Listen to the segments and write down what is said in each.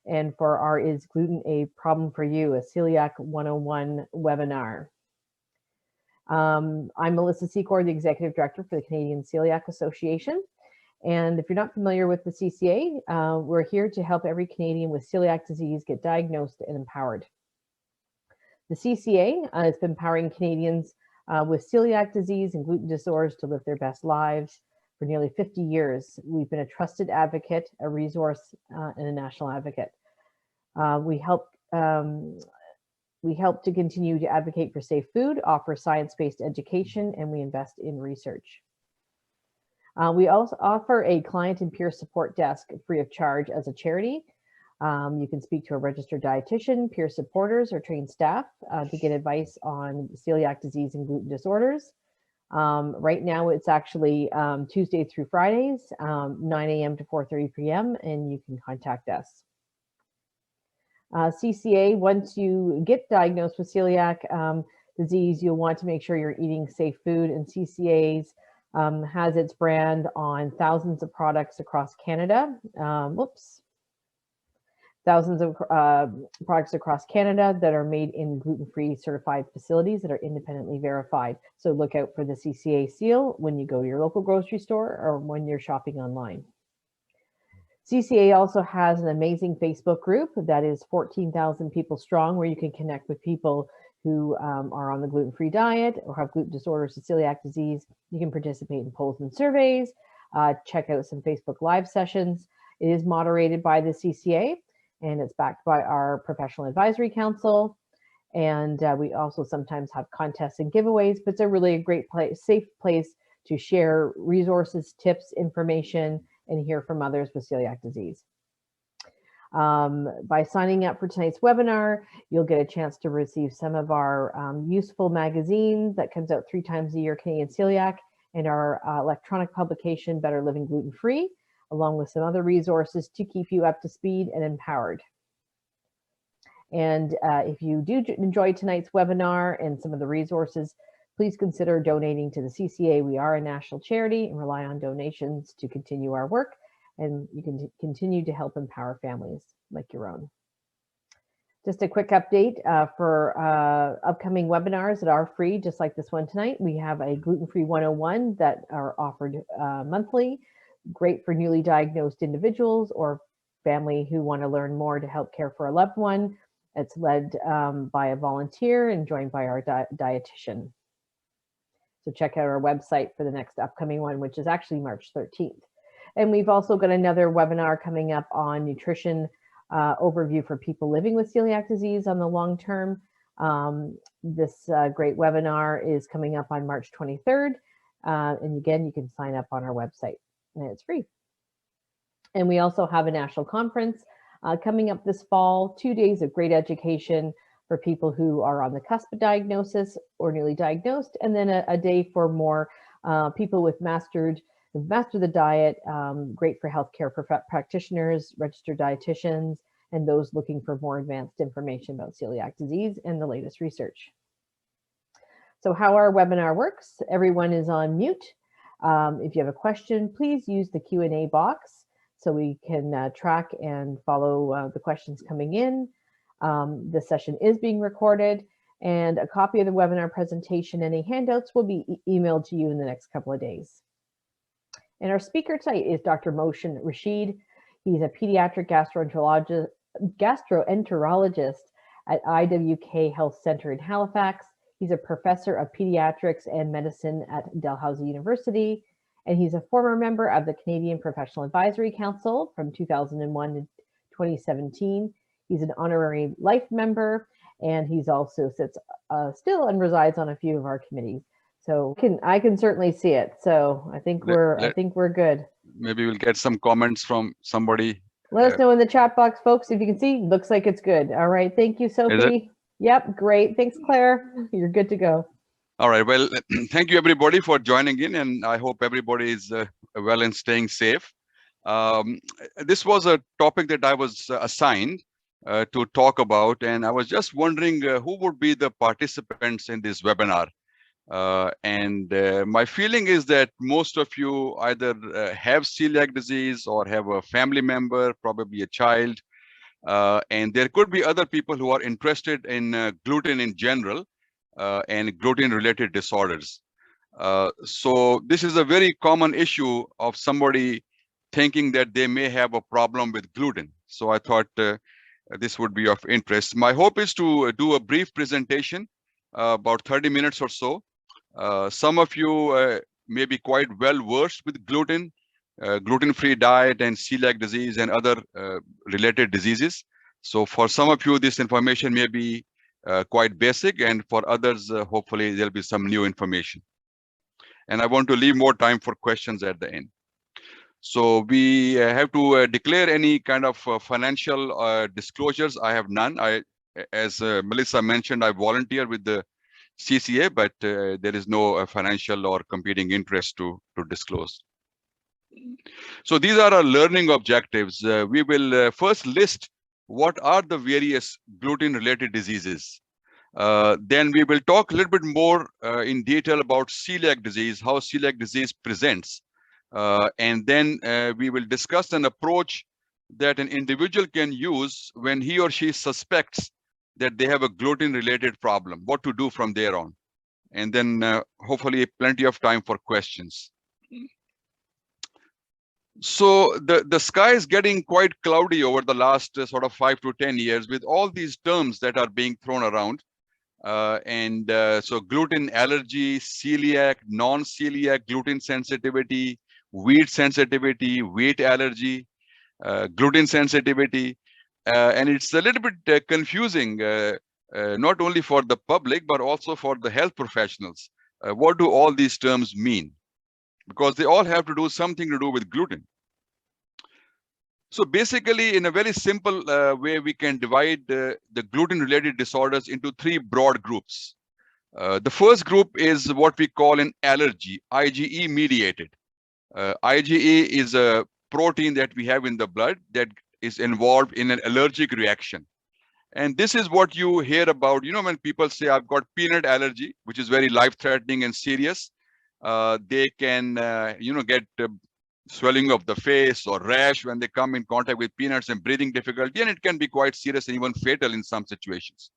and for our Is Gluten a Problem for You? A Celiac 101 webinar. I'm Melissa Secor, the Executive Director for the Canadian Celiac Association. And if you're not familiar with the CCA, we're here to help every Canadian with celiac disease get diagnosed and empowered. The CCA has been empowering Canadians with celiac disease and gluten disorders to live their best lives for nearly 50 years. We've been a trusted advocate, a resource, and a national advocate. We help to continue to advocate for safe food, offer science-based education, and we invest in research. We also offer a client and peer support desk free of charge as a charity. You can speak to a registered dietitian, peer supporters, or trained staff to get advice on celiac disease and gluten disorders. Right now, it's actually Tuesday through Fridays, 9 a.m. to 4:30 p.m., and you can contact us. CCA, once you get diagnosed with celiac disease, you'll want to make sure you're eating safe food, and CCA's has its brand on thousands of products across Canada. Thousands of products across Canada that are made in gluten-free certified facilities that are independently verified. So look out for the CCA seal when you go to your local grocery store or when you're shopping online. CCA also has an amazing Facebook group that is 14,000 people strong, where you can connect with people who are on the gluten-free diet or have gluten disorders or celiac disease. You can participate in polls and surveys, check out some Facebook Live sessions. It is moderated by the CCA, and it's backed by our Professional Advisory Council. And we also sometimes have contests and giveaways, but it's a really great place, safe place to share resources, tips, information, and hear from others with celiac disease. By signing up for tonight's webinar, you'll get a chance to receive some of our useful magazines that comes out 3 times a year, Canadian Celiac, and our electronic publication, Better Living Gluten Free, along with some other resources to keep you up to speed and empowered. And if you do enjoy tonight's webinar and some of the resources, please consider donating to the CCA. We are a national charity and rely on donations to continue our work, and you can continue to help empower families like your own. Just a quick update for upcoming webinars that are free, just like this one tonight. We have a Gluten-Free 101 that are offered monthly, great for newly diagnosed individuals or family who want to learn more to help care for a loved one. It's led by a volunteer and joined by our dietitian. So check out our website for the next upcoming one, which is actually March 13th. And we've also got another webinar coming up on nutrition overview for people living with celiac disease on the long term. This great webinar is coming up on March 23rd. And again, you can sign up on our website, and it's free. And we also have a national conference coming up this fall, 2 days of great education for people who are on the cusp of diagnosis or newly diagnosed, and then a day for more people with mastered the diet, great for healthcare practitioners, registered dietitians, and those looking for more advanced information about celiac disease and the latest research. So how our webinar works, everyone is on mute. If you have a question, please use the Q&A box so we can track and follow the questions coming in. This session is being recorded, and a copy of the webinar presentation and any handouts will be emailed to you in the next couple of days. And our speaker tonight is Dr. Mohsin Rashid. He's a pediatric gastroenterologist at IWK Health Center in Halifax. He's a professor of pediatrics and medicine at Dalhousie University, and he's a former member of the Canadian Professional Advisory Council from 2001 to 2017. He's an honorary life member, and he's also sits still and resides on a few of our committees. So I can certainly see it. So I think we're good. Maybe we'll get some comments from somebody. Let us know in the chat box, folks, if you can see. Looks like it's good. All right. Thank you, Sophie. Yep. Great. Thanks, Claire. You're good to go. All right. Well, thank you, everybody, for joining in, and I hope everybody is well and staying safe. This was a topic that I was assigned to talk about, and I was just wondering who would be the participants in this webinar. My feeling is that most of you either have celiac disease or have a family member, probably a child, And there could be other people who are interested in gluten in general and gluten-related disorders. So this is a very common issue of somebody thinking that they may have a problem with gluten. So I thought this would be of interest. My hope is to do a brief presentation, about 30 minutes or so. Some of you may be quite well versed with gluten, gluten-free diet and celiac disease and other related diseases. So for some of you, this information may be quite basic, and for others, hopefully there'll be some new information. And I want to leave more time for questions at the end. So we have to declare any kind of financial disclosures. I have none. As Melissa mentioned, I volunteer with the CCA, but there is no financial or competing interest to disclose. So these are our learning objectives. We will first list what are the various gluten-related diseases. Then we will talk a little bit more in detail about celiac disease, how celiac disease presents. And then we will discuss an approach that an individual can use when he or she suspects that they have a gluten-related problem, what to do from there on. And then hopefully plenty of time for questions. So the sky is getting quite cloudy over the last sort of 5 to 10 years with all these terms that are being thrown around. So gluten allergy, celiac, non-celiac, gluten sensitivity, wheat sensitivity, wheat allergy, gluten sensitivity. And it's a little bit confusing, not only for the public, but also for the health professionals. What do all these terms mean? Because they all have to do something to do with gluten. So basically, in a very simple way, we can divide the gluten-related disorders into 3 broad groups. The first group is what we call an allergy, IgE mediated. IgE is a protein that we have in the blood that is involved in an allergic reaction. And this is what you hear about, when people say, I've got peanut allergy, which is very life-threatening and serious. They can, get swelling of the face or rash when they come in contact with peanuts and breathing difficulty, and it can be quite serious and even fatal in some situations.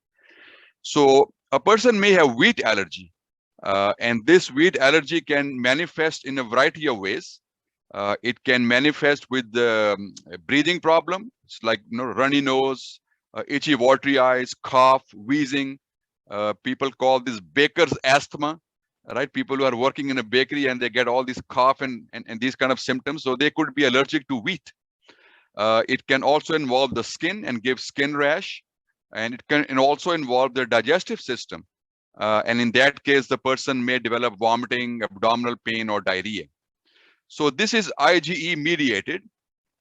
So a person may have wheat allergy, and this wheat allergy can manifest in a variety of ways. It can manifest with the breathing problem. It's like runny nose, itchy watery eyes, cough, wheezing. People call this baker's asthma, right? People who are working in a bakery and they get all this cough and these kind of symptoms. So they could be allergic to wheat. It can also involve the skin and give skin rash. And it can also involve the digestive system. And in that case, the person may develop vomiting, abdominal pain, or diarrhea. So this is IgE mediated.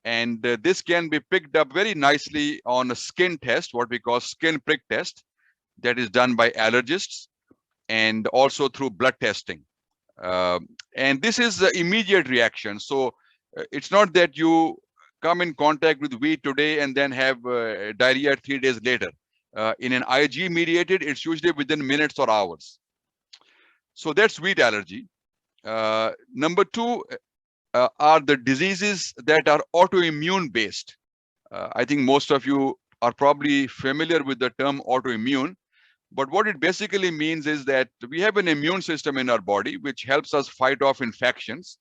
And this can be picked up very nicely on a skin test, what we call skin prick test, that is done by allergists, and also through blood testing. And this is the immediate reaction. So it's not that you come in contact with wheat today and then have diarrhea 3 days later. In an IgE mediated, it's usually within minutes or hours. So that's wheat allergy. Number 2 are the diseases that are autoimmune based. I think most of you are probably familiar with the term autoimmune. But what it basically means is that we have an immune system in our body which helps us fight off infections.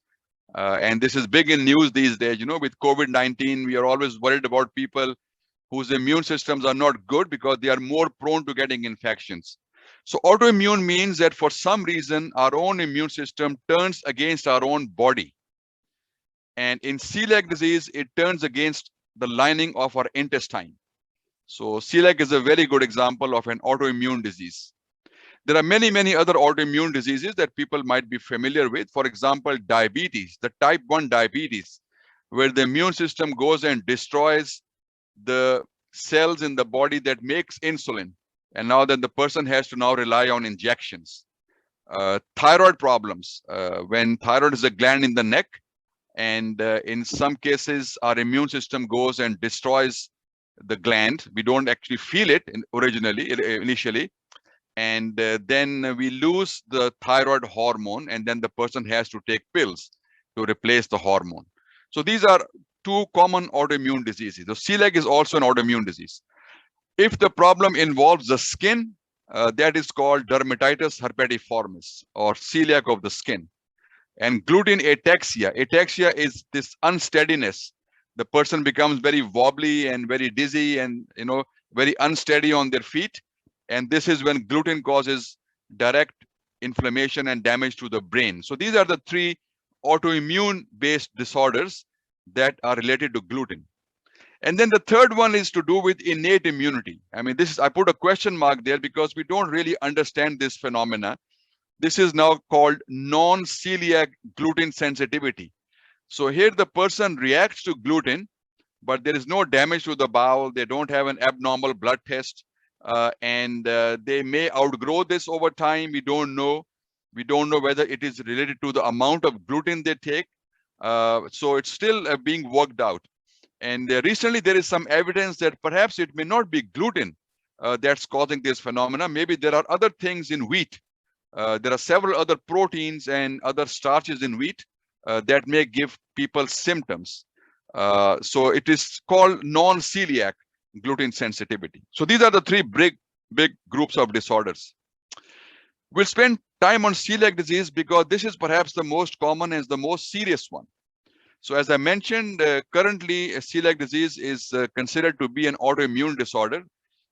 And this is big in news these days. With COVID-19, we are always worried about people whose immune systems are not good because they are more prone to getting infections. So autoimmune means that for some reason, our own immune system turns against our own body. And in celiac disease, it turns against the lining of our intestine. So celiac is a very good example of an autoimmune disease. There are many, many other autoimmune diseases that people might be familiar with. For example, diabetes, the type 1 diabetes, where the immune system goes and destroys the cells in the body that makes insulin. And now then the person has to now rely on injections. Thyroid problems, when thyroid is a gland in the neck, and in some cases, our immune system goes and destroys the gland. We don't actually feel it initially. And then we lose the thyroid hormone, and then the person has to take pills to replace the hormone. So these are two common autoimmune diseases. The celiac is also an autoimmune disease. If the problem involves the skin, that is called dermatitis herpetiformis or celiac of the skin. And gluten ataxia. Ataxia is this unsteadiness. The person becomes very wobbly and very dizzy and very unsteady on their feet. And this is when gluten causes direct inflammation and damage to the brain. So these are the three autoimmune based disorders that are related to gluten. And then the third one is to do with innate immunity. I mean, I put a question mark there because we don't really understand this phenomena. This is now called non-celiac gluten sensitivity. So here the person reacts to gluten, but there is no damage to the bowel. They don't have an abnormal blood test, and they may outgrow this over time. We don't know. We don't know whether it is related to the amount of gluten they take. So it's still being worked out. And recently there is some evidence that perhaps it may not be gluten that's causing this phenomena. Maybe there are other things in wheat. There are several other proteins and other starches in wheat that may give people symptoms. So it is called non-celiac gluten sensitivity. So these are the three big groups of disorders. We'll spend time on celiac disease because this is perhaps the most common and the most serious one. So as I mentioned, currently celiac disease is considered to be an autoimmune disorder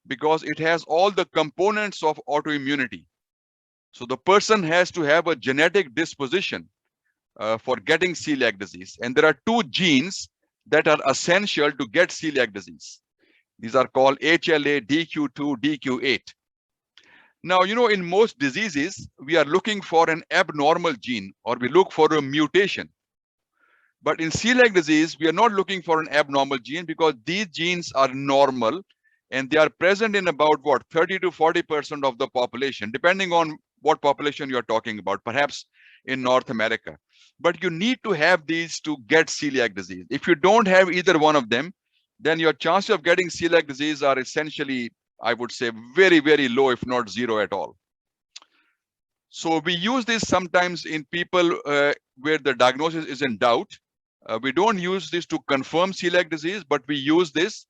because it has all the components of autoimmunity. So the person has to have a genetic disposition for getting celiac disease. And there are two genes that are essential to get celiac disease. These are called HLA, DQ2, DQ8. Now, in most diseases, we are looking for an abnormal gene or we look for a mutation. But in celiac disease, we are not looking for an abnormal gene because these genes are normal and they are present in about 30 to 40% of the population, depending on what population you're talking about, perhaps in North America. But you need to have these to get celiac disease. If you don't have either one of them, then your chances of getting celiac disease are essentially, I would say, very, very low, if not zero at all. So we use this sometimes in people where the diagnosis is in doubt. We don't use this to confirm celiac disease, but we use this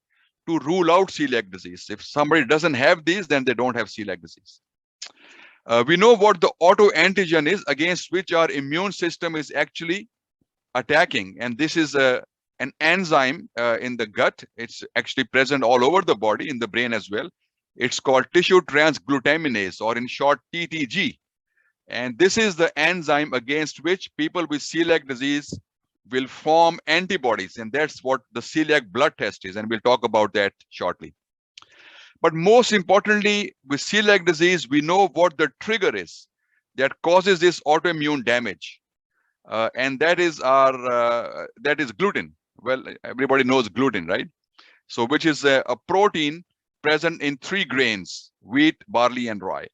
to rule out celiac disease. If somebody doesn't have these, then they don't have celiac disease. We know what the autoantigen is against which our immune system is actually attacking. And this is an enzyme in the gut. It's actually present all over the body, in the brain as well. It's called tissue transglutaminase, or in short, TTG. And this is the enzyme against which people with celiac disease will form antibodies. And that's what the celiac blood test is. And we'll talk about that shortly. But most importantly, with celiac disease, we know what the trigger is that causes this autoimmune damage. And that is gluten. Well, everybody knows gluten, right? So which is a protein present in 3 grains: wheat, barley, and rye.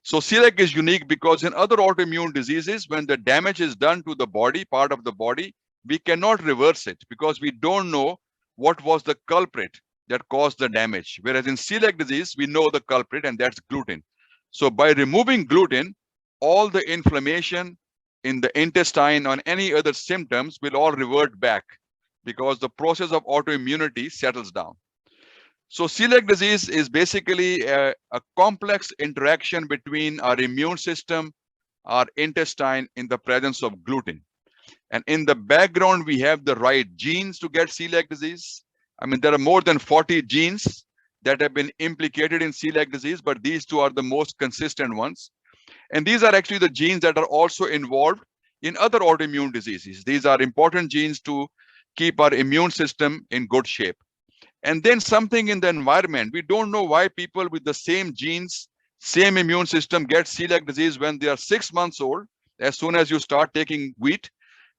So celiac is unique because in other autoimmune diseases, when the damage is done to the body, part of the body, we cannot reverse it because we don't know what was the culprit that caused the damage. Whereas in celiac disease, we know the culprit, and that's gluten. So by removing gluten, all the inflammation in the intestine or any other symptoms will all revert back because the process of autoimmunity settles down. So celiac disease is basically a complex interaction between our immune system, our intestine, in the presence of gluten. And in the background, we have the right genes to get celiac disease. I mean, there are more than 40 genes that have been implicated in celiac disease, but these two are the most consistent ones. And these are actually the genes that are also involved in other autoimmune diseases. These are important genes to keep our immune system in good shape. And then something in the environment. We don't know why people with the same genes, same immune system get celiac disease when they are 6 months old, as soon as you start taking wheat,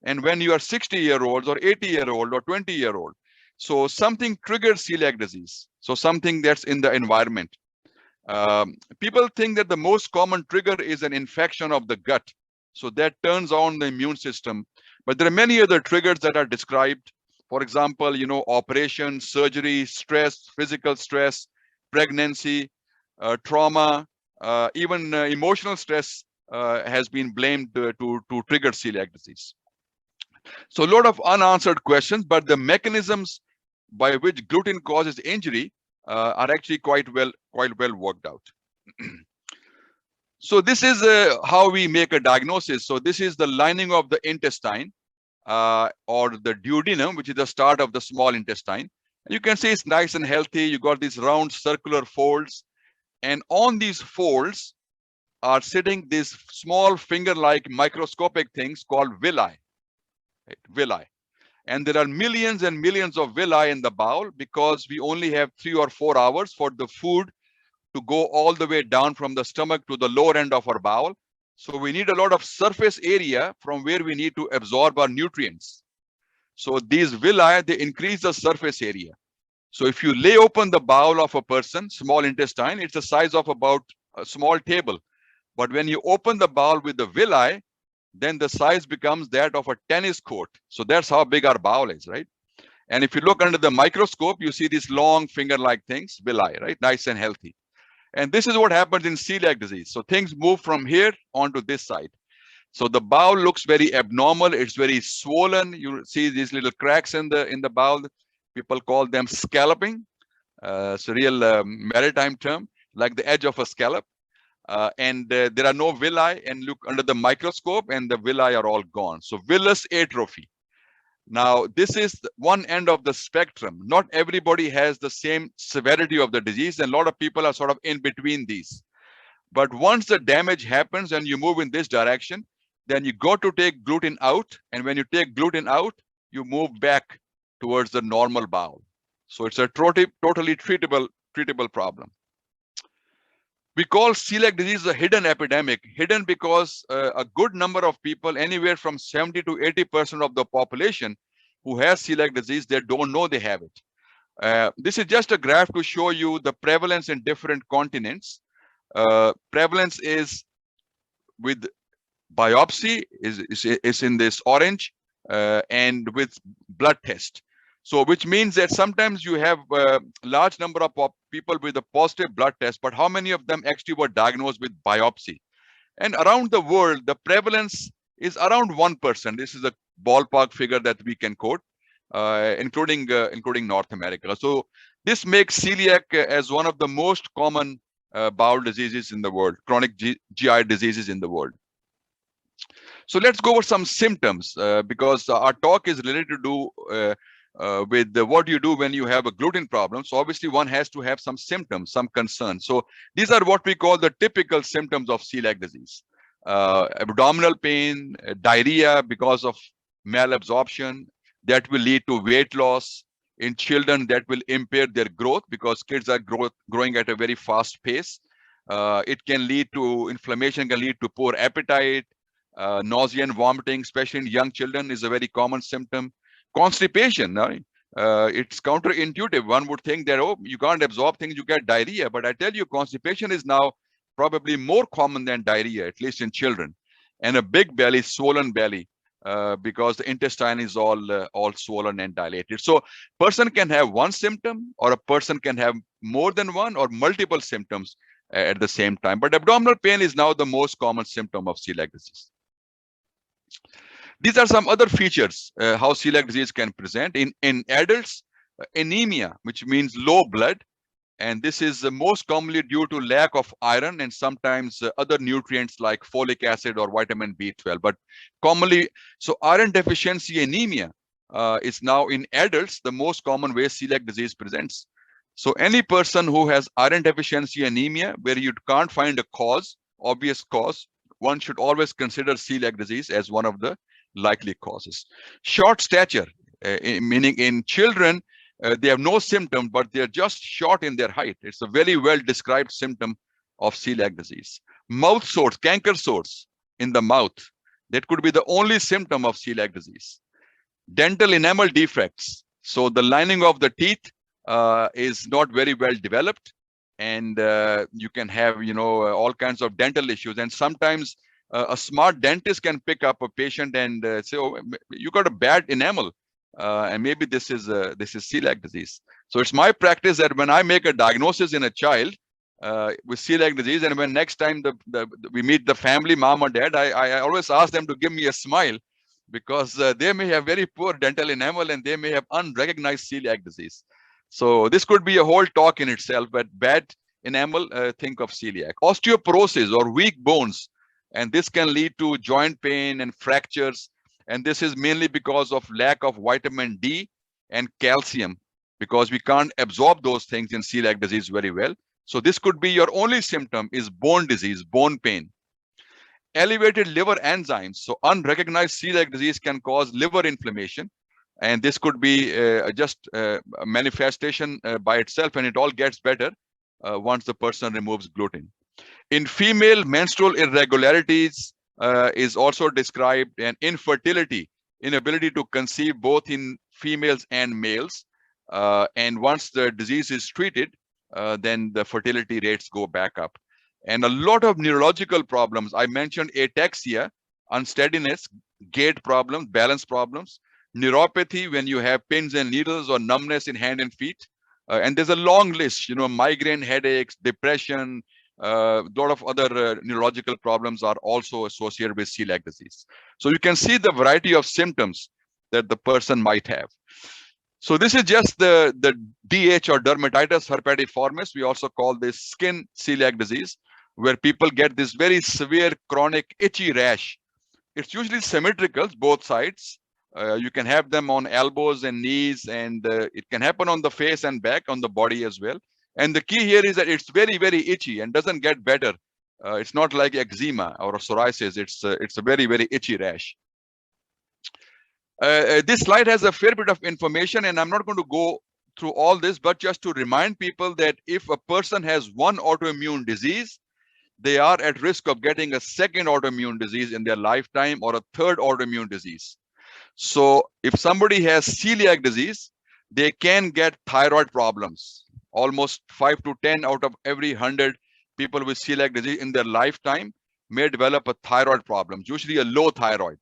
and when you are 60-year-olds or 80-year-old or 20-year-old. So something triggers celiac disease. So something that's in the environment. People think that the most common trigger is an infection of the gut. So that turns on the immune system. But there are many other triggers that are described. For example, operation, surgery, stress, physical stress, pregnancy, trauma, even emotional stress has been blamed to trigger celiac disease. So a lot of unanswered questions, but the mechanisms by which gluten causes injury are actually quite well worked out. So this is how we make a diagnosis. So this is the lining of the intestine or the duodenum, which is the start of the small intestine. You can see it's nice and healthy. You got these round circular folds, and on these folds are sitting these small finger-like microscopic things called villi. Right? Villi. And there are millions and millions of villi in the bowel because we only have 3 or 4 hours for the food to go all the way down from the stomach to the lower end of our bowel. So we need a lot of surface area from where we need to absorb our nutrients. So these villi, they increase the surface area. So if you lay open the bowel of a person, small intestine, it's the size of about a small table. But when you open the bowel with the villi, then the size becomes that of a tennis court. So that's how big our bowel is, right? And if you look under the microscope, you see these long finger-like things, villi, right? Nice and healthy. And this is what happens in celiac disease. So things move from here onto this side. So the bowel looks very abnormal. It's very swollen. You see these little cracks in the bowel. People call them scalloping. It's a real maritime term, like the edge of a scallop. There are no villi, and look under the microscope and the villi are all gone. So villous atrophy. Now, this is one end of the spectrum. Not everybody has the same severity of the disease, and a lot of people are sort of in between these. But once the damage happens and you move in this direction, then you got to take gluten out. And when you take gluten out, you move back towards the normal bowel. So it's a totally treatable problem. We call celiac disease a hidden epidemic, hidden because a good number of people, anywhere from 70 to 80% of the population who has celiac disease, they don't know they have it. This is just a graph to show you the prevalence in different continents. Prevalence is with biopsy is in this orange and with blood test. So which means that sometimes you have a large number of people with a positive blood test, but how many of them actually were diagnosed with biopsy? And around the world, the prevalence is around 1%. This is a ballpark figure that we can quote, including North America. So this makes celiac as one of the most common bowel diseases in the world, chronic GI diseases in the world. So let's go over some symptoms because our talk is related to do with what you do when you have a gluten problem. So obviously one has to have some symptoms, some concerns. So these are what we call the typical symptoms of celiac disease. Abdominal pain, diarrhea because of malabsorption, that will lead to weight loss. In children, that will impair their growth because kids are growing at a very fast pace. It can lead to inflammation, can lead to poor appetite, nausea and vomiting, especially in young children, is a very common symptom. Constipation, it's counterintuitive. One would think that, oh, you can't absorb things, you get diarrhea. But I tell you, constipation is now probably more common than diarrhea, at least in children. And a big belly, swollen belly, because the intestine is all swollen and dilated. So person can have one symptom, or a person can have more than one or multiple symptoms at the same time. But abdominal pain is now the most common symptom of celiac disease. These are some other features how celiac disease can present in adults. Anemia, which means low blood, and this is most commonly due to lack of iron and sometimes other nutrients like folic acid or vitamin B12. But commonly, so iron deficiency anemia is now in adults the most common way celiac disease presents. So any person who has iron deficiency anemia where you can't find a cause, obvious cause, one should always consider celiac disease as one of the likely causes. Short stature, meaning in children, they have no symptom, but they're just short in their height. It's a very well described symptom of celiac disease. Mouth sores, canker sores in the mouth, that could be the only symptom of celiac disease. Dental enamel defects, so the lining of the teeth is not very well developed, and you can have all kinds of dental issues. And sometimes a smart dentist can pick up a patient and say, oh, you got a bad enamel, and maybe this is celiac disease. So it's my practice that when I make a diagnosis in a child with celiac disease, and when next time we meet the family, mom or dad, I always ask them to give me a smile, because they may have very poor dental enamel and they may have unrecognized celiac disease. So this could be a whole talk in itself, but bad enamel, think of celiac. Osteoporosis or weak bones, and this can lead to joint pain and fractures. And this is mainly because of lack of vitamin D and calcium, because we can't absorb those things in celiac disease very well. So this could be your only symptom is bone disease, bone pain. Elevated liver enzymes. So unrecognized celiac disease can cause liver inflammation. And this could be just a manifestation by itself, and it all gets better once the person removes gluten. In female, menstrual irregularities is also described, and infertility, inability to conceive both in females and males. And once the disease is treated, then the fertility rates go back up. And a lot of neurological problems. I mentioned ataxia, unsteadiness, gait problems, balance problems, neuropathy when you have pins and needles or numbness in hand and feet. And there's a long list, migraine, headaches, depression, a lot of other neurological problems are also associated with celiac disease. So you can see the variety of symptoms that the person might have. So this is just the DH or dermatitis herpetiformis. We also call this skin celiac disease, where people get this very severe chronic itchy rash. It's usually symmetrical, both sides. You can have them on elbows and knees, and it can happen on the face and back, on the body as well. And the key here is that it's very, very itchy and doesn't get better. It's not like eczema or psoriasis. It's a very, very itchy rash. This slide has a fair bit of information, and I'm not going to go through all this, but just to remind people that if a person has one autoimmune disease, they are at risk of getting a second autoimmune disease in their lifetime, or a third autoimmune disease. So if somebody has celiac disease, they can get thyroid problems. Almost 5 to 10 out of every 100 people with celiac disease in their lifetime may develop a thyroid problem, usually a low thyroid,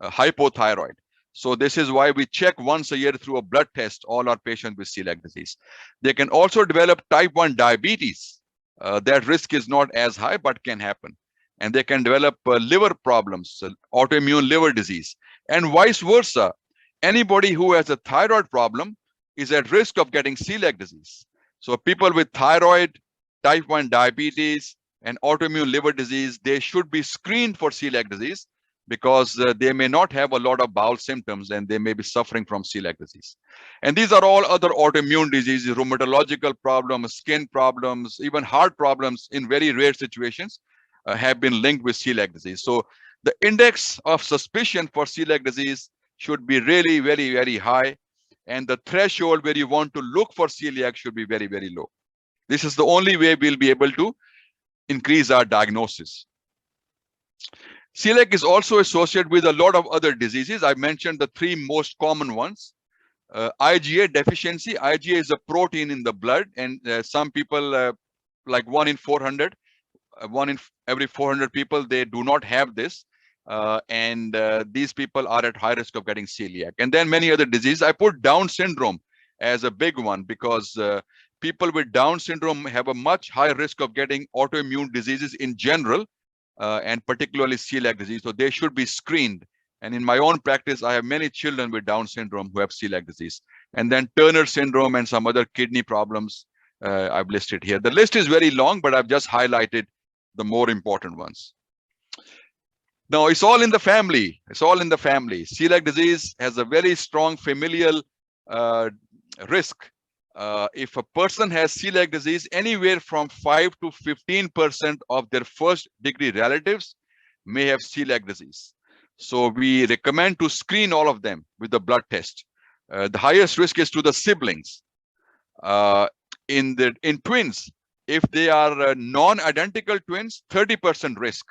a hypothyroid. So this is why we check once a year through a blood test all our patients with celiac disease. They can also develop type 1 diabetes. That risk is not as high, but can happen. And they can develop liver problems, autoimmune liver disease, and vice versa. Anybody who has a thyroid problem is at risk of getting celiac disease. So people with thyroid, type 1 diabetes, and autoimmune liver disease, they should be screened for celiac disease, because they may not have a lot of bowel symptoms and they may be suffering from celiac disease. And these are all other autoimmune diseases, rheumatological problems, skin problems, even heart problems in very rare situations have been linked with celiac disease. So the index of suspicion for celiac disease should be really very, very high. And the threshold where you want to look for celiac should be very, very low. This is the only way we'll be able to increase our diagnosis. Celiac is also associated with a lot of other diseases. I mentioned the three most common ones. IgA deficiency. IgA is a protein in the blood, and some people, like 1 in 400, 1 in every 400 people, they do not have this. And these people are at high risk of getting celiac. And then many other diseases. I put Down syndrome as a big one, because people with Down syndrome have a much higher risk of getting autoimmune diseases in general, and particularly celiac disease. So they should be screened. And in my own practice, I have many children with Down syndrome who have celiac disease. And then Turner syndrome and some other kidney problems I've listed here. The list is very long, but I've just highlighted the more important ones. Now, it's all in the family. It's all in the family. Celiac disease has a very strong familial risk. If a person has celiac disease, anywhere from 5 to 15% of their first degree relatives may have celiac disease. So we recommend to screen all of them with the blood test. The highest risk is to the siblings. In twins, if they are non-identical twins, 30% risk.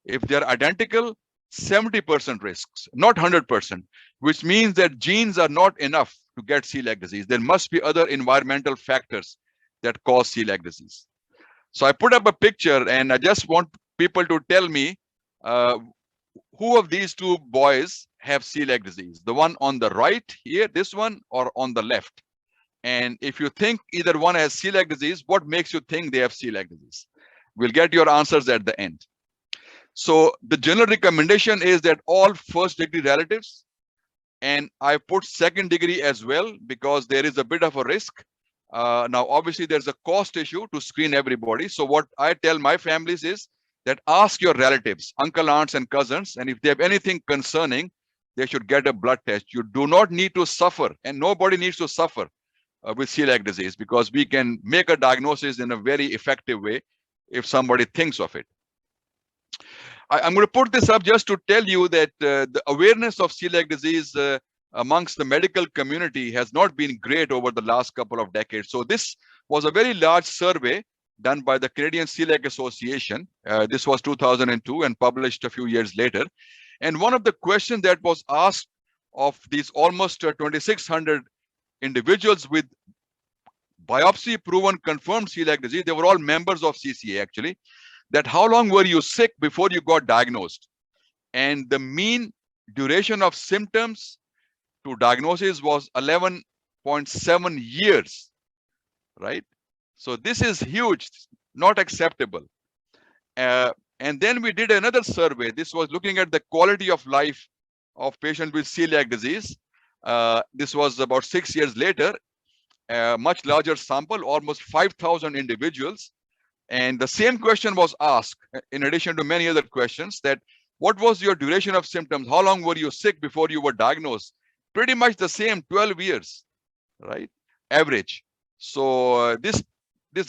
If they're identical, 70% risks, not 100%, which means that genes are not enough to get celiac disease. There must be other environmental factors that cause celiac disease. So I put up a picture, and I just want people to tell me who of these two boys have celiac disease. The one on the right here, this one, or on the left. And if you think either one has celiac disease, what makes you think they have celiac disease? We'll get your answers at the end. So the general recommendation is that all first degree relatives, and I put second degree as well because there is a bit of a risk. Now, obviously, there's a cost issue to screen everybody. So what I tell my families is that ask your relatives, uncle, aunts, and cousins, and if they have anything concerning, they should get a blood test. You do not need to suffer, and nobody needs to suffer with celiac disease, because we can make a diagnosis in a very effective way if somebody thinks of it. I'm going to put this up just to tell you that the awareness of celiac disease amongst the medical community has not been great over the last couple of decades. So this was a very large survey done by the Canadian Celiac Association. This was 2002 and published a few years later. And one of the questions that was asked of these almost 2,600 individuals with biopsy proven confirmed celiac disease, they were all members of CCA actually, that how long were you sick before you got diagnosed? And the mean duration of symptoms to diagnosis was 11.7 years, right? So this is huge, not acceptable. And then we did another survey. This was looking at the quality of life of patients with celiac disease. This was about 6 years later, a much larger sample, almost 5,000 individuals. And the same question was asked, in addition to many other questions, that what was your duration of symptoms? How long were you sick before you were diagnosed? Pretty much the same, 12 years, right? Average. So this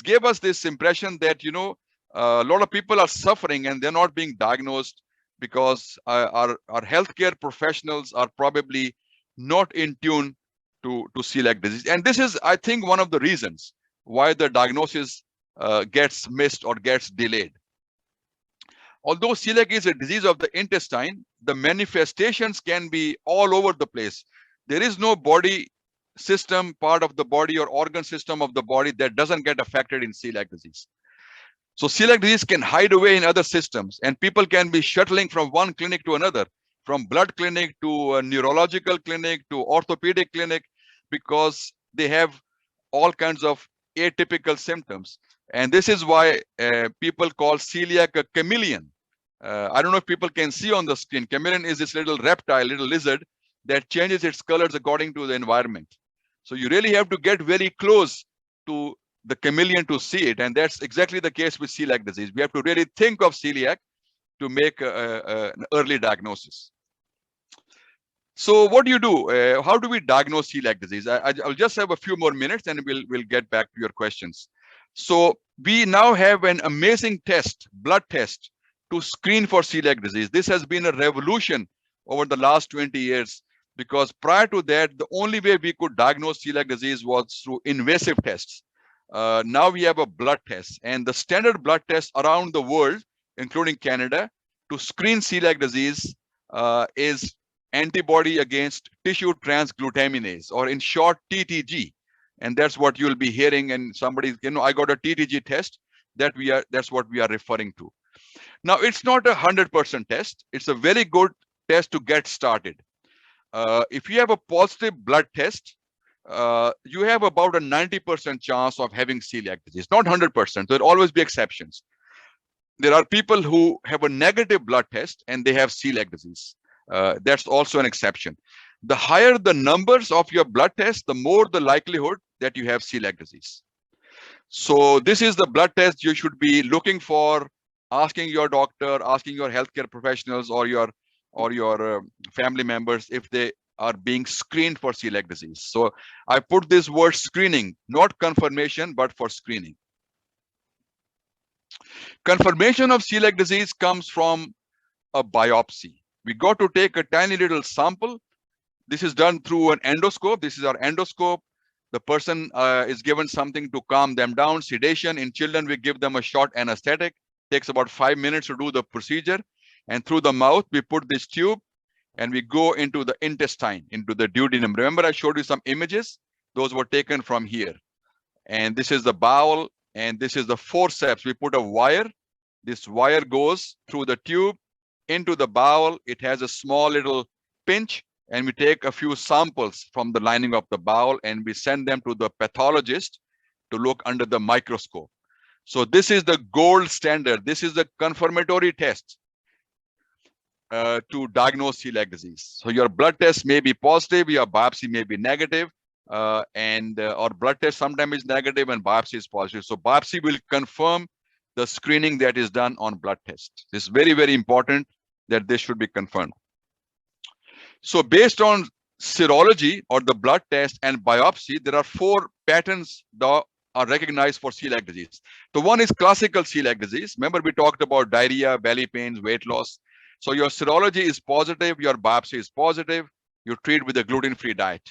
gave us this impression that, you know, a lot of people are suffering and they're not being diagnosed because our healthcare professionals are probably not in tune to celiac disease. And this is, I think, one of the reasons why the diagnosis gets missed or gets delayed. Although celiac is a disease of the intestine, the manifestations can be all over the place. There is no body system, part of the body or organ system of the body that doesn't get affected in celiac disease. So celiac disease can hide away in other systems, and people can be shuttling from one clinic to another, from blood clinic to a neurological clinic to orthopedic clinic, because they have all kinds of atypical symptoms. And this is why people call celiac a chameleon. I don't know if people can see on the screen. Chameleon is this little reptile, little lizard that changes its colors according to the environment. So you really have to get very close to the chameleon to see it. And that's exactly the case with celiac disease. We have to really think of celiac to make an early diagnosis. So what do you do? How do we diagnose celiac disease? I'll just have a few more minutes and we'll get back to your questions. So we now have an amazing test, blood test, to screen for celiac disease. This has been a revolution over the last 20 years, because prior to that, the only way we could diagnose celiac disease was through invasive tests. Now we have a blood test, and the standard blood test around the world, including Canada, to screen celiac disease is antibody against tissue transglutaminase, or in short, TTG. And that's what you'll be hearing. And somebody, you know, I got a TTG test. That's what we are referring to. Now, it's not 100% test. It's a very good test to get started. If you have a positive blood test, you have about a 90% chance of having celiac disease, not 100%. There'll always be exceptions. There are people who have a negative blood test and they have celiac disease. That's also an exception. The higher the numbers of your blood test, the more the likelihood that you have celiac disease. So this is the blood test you should be looking for, asking your doctor, asking your healthcare professionals or your family members if they are being screened for celiac disease. So I put this word screening, not confirmation, but for screening. Confirmation of celiac disease comes from a biopsy. We got to take a tiny little sample. This is done through an endoscope. This is our endoscope. The person is given something to calm them down, sedation. In children, we give them a short anesthetic. Takes about 5 minutes to do the procedure. And through the mouth, we put this tube and we go into the intestine, into the duodenum. Remember, I showed you some images. Those were taken from here. And this is the bowel, and this is the forceps. We put a wire. This wire goes through the tube into the bowel. It has a small little pinch, and we take a few samples from the lining of the bowel and we send them to the pathologist to look under the microscope. So this is the gold standard. This is the confirmatory test. to diagnose celiac disease. So your blood test may be positive, your biopsy may be negative, or blood test sometimes is negative and biopsy is positive. So biopsy will confirm the screening that is done on blood test. It's very, very important that this should be confirmed. So based on serology or the blood test and biopsy, there are 4 patterns that are recognized for celiac disease. The one is classical celiac disease. Remember, we talked about diarrhea, belly pains, weight loss. So your serology is positive, your biopsy is positive, you treat with a gluten-free diet.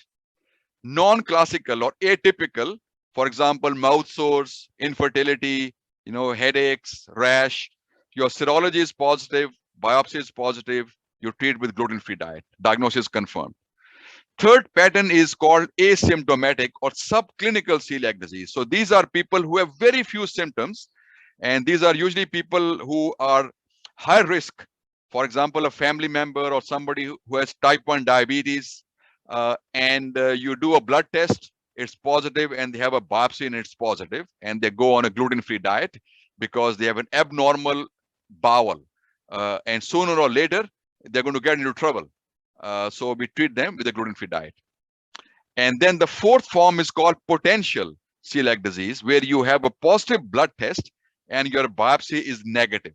Non-classical or atypical, for example, mouth sores, infertility, headaches, rash, your serology is positive, biopsy is positive, you treat with gluten-free diet, diagnosis confirmed. Third pattern is called asymptomatic or subclinical celiac disease. So these are people who have very few symptoms, and these are usually people who are high risk. For example, a family member or somebody who has type 1 diabetes, and you do a blood test, it's positive, and they have a biopsy and it's positive, and they go on a gluten-free diet because they have an abnormal bowel, and sooner or later they're going to get into trouble. So we treat them with a gluten-free diet. And then the fourth form is called potential celiac disease, where you have a positive blood test and your biopsy is negative.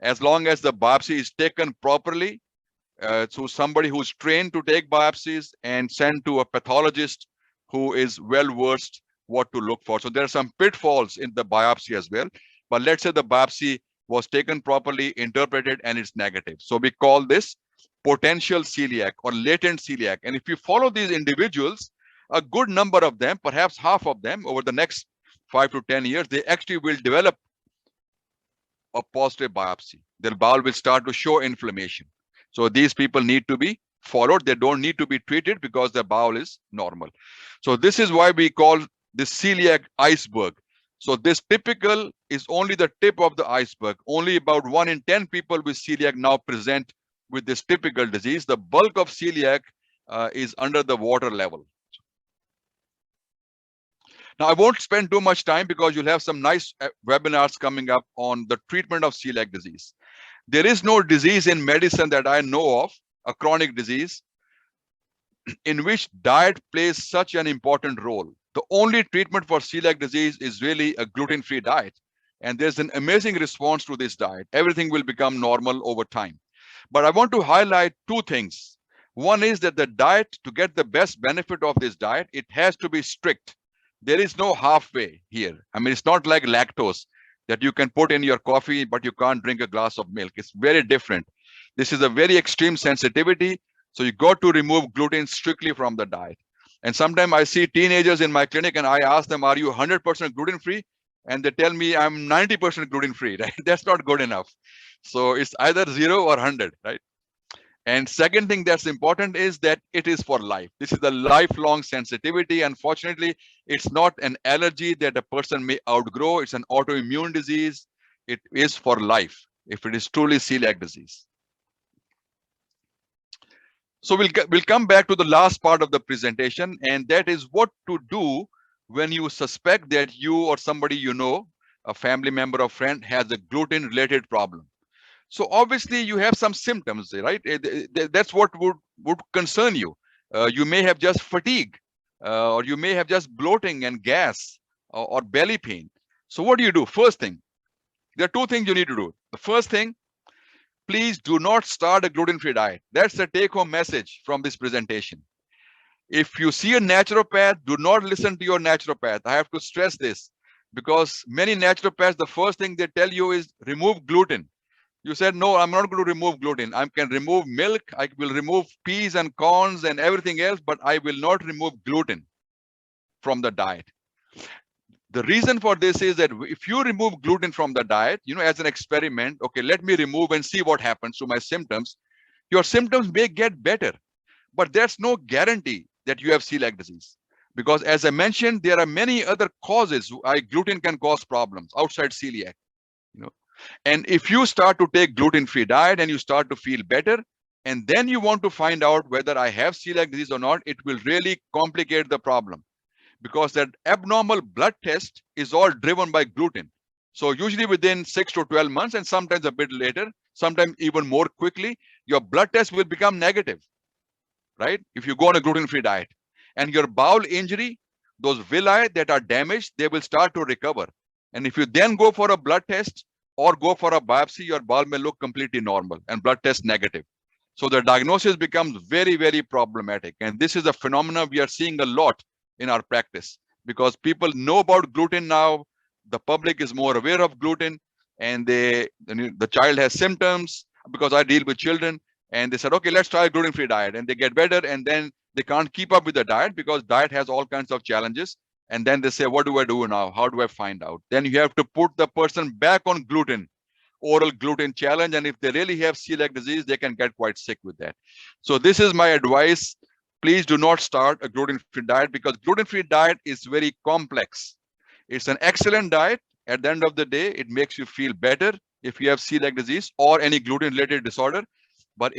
As long as the biopsy is taken properly, to somebody who's trained to take biopsies and sent to a pathologist who is well versed what to look for. So there are some pitfalls in the biopsy as well. But let's say the biopsy was taken properly, interpreted, and it's negative. So we call this potential celiac or latent celiac. And if you follow these individuals, a good number of them, perhaps half of them, over the next 5 to 10 years, they actually will develop a positive biopsy. Their bowel will start to show inflammation. So these people need to be followed. They don't need to be treated because their bowel is normal. So this is why we call this celiac iceberg. So this typical is only the tip of the iceberg. Only about 1 in 10 people with celiac now present with this typical disease. The bulk of celiac is under the water level. Now, I won't spend too much time because you'll have some nice webinars coming up on the treatment of celiac disease. There is no disease in medicine that I know of, a chronic disease, in which diet plays such an important role. The only treatment for celiac disease is really a gluten-free diet. And there's an amazing response to this diet. Everything will become normal over time. But I want to highlight 2 things. One is that the diet, to get the best benefit of this diet, it has to be strict. There is no halfway here. I mean, it's not like lactose that you can put in your coffee, but you can't drink a glass of milk. It's very different. This is a very extreme sensitivity. So you got to remove gluten strictly from the diet. And sometimes I see teenagers in my clinic and I ask them, are you 100% gluten-free? And they tell me I'm 90% gluten-free, right? That's not good enough. So it's either 0 or 100, right? And second thing that's important is that it is for life. This is a lifelong sensitivity. Unfortunately, it's not an allergy that a person may outgrow. It's an autoimmune disease. It is for life if it is truly celiac disease. So we'll come back to the last part of the presentation, and that is what to do when you suspect that you or somebody you know, a family member or friend, has a gluten-related problem. So obviously you have some symptoms, right? That's what would concern you. You may have just fatigue, or you may have just bloating and gas or belly pain. So what do you do? First thing, there are 2 things you need to do. The first thing, please do not start a gluten-free diet. That's the take-home message from this presentation. If you see a naturopath, do not listen to your naturopath. I have to stress this because many naturopaths, the first thing they tell you is remove gluten. You said, no, I'm not going to remove gluten. I can remove milk. I will remove peas and corns and everything else, but I will not remove gluten from the diet. The reason for this is that if you remove gluten from the diet, as an experiment, okay, let me remove and see what happens to my symptoms. Your symptoms may get better, but there's no guarantee that you have celiac disease. Because as I mentioned, there are many other causes why gluten can cause problems outside celiac. And if you start to take gluten-free diet and you start to feel better, and then you want to find out whether I have celiac disease or not, it will really complicate the problem because that abnormal blood test is all driven by gluten. So usually within 6 to 12 months and sometimes a bit later, sometimes even more quickly, your blood test will become negative, right? If you go on a gluten-free diet, and your bowel injury, those villi that are damaged, they will start to recover. And if you then go for a blood test or go for a biopsy, your bowel may look completely normal and blood test negative. So the diagnosis becomes very, very problematic. And this is a phenomenon we are seeing a lot in our practice, because people know about gluten now. The public is more aware of gluten, and the child has symptoms, because I deal with children, and they said, okay, let's try a gluten-free diet, and they get better, and then they can't keep up with the diet because diet has all kinds of challenges. And then they say, what do I do now? How do I find out? Then you have to put the person back on gluten, oral gluten challenge. And if they really have celiac disease, they can get quite sick with that. So this is my advice. Please do not start a gluten-free diet, because gluten-free diet is very complex. It's an excellent diet. At the end of the day, it makes you feel better if you have celiac disease or any gluten-related disorder. But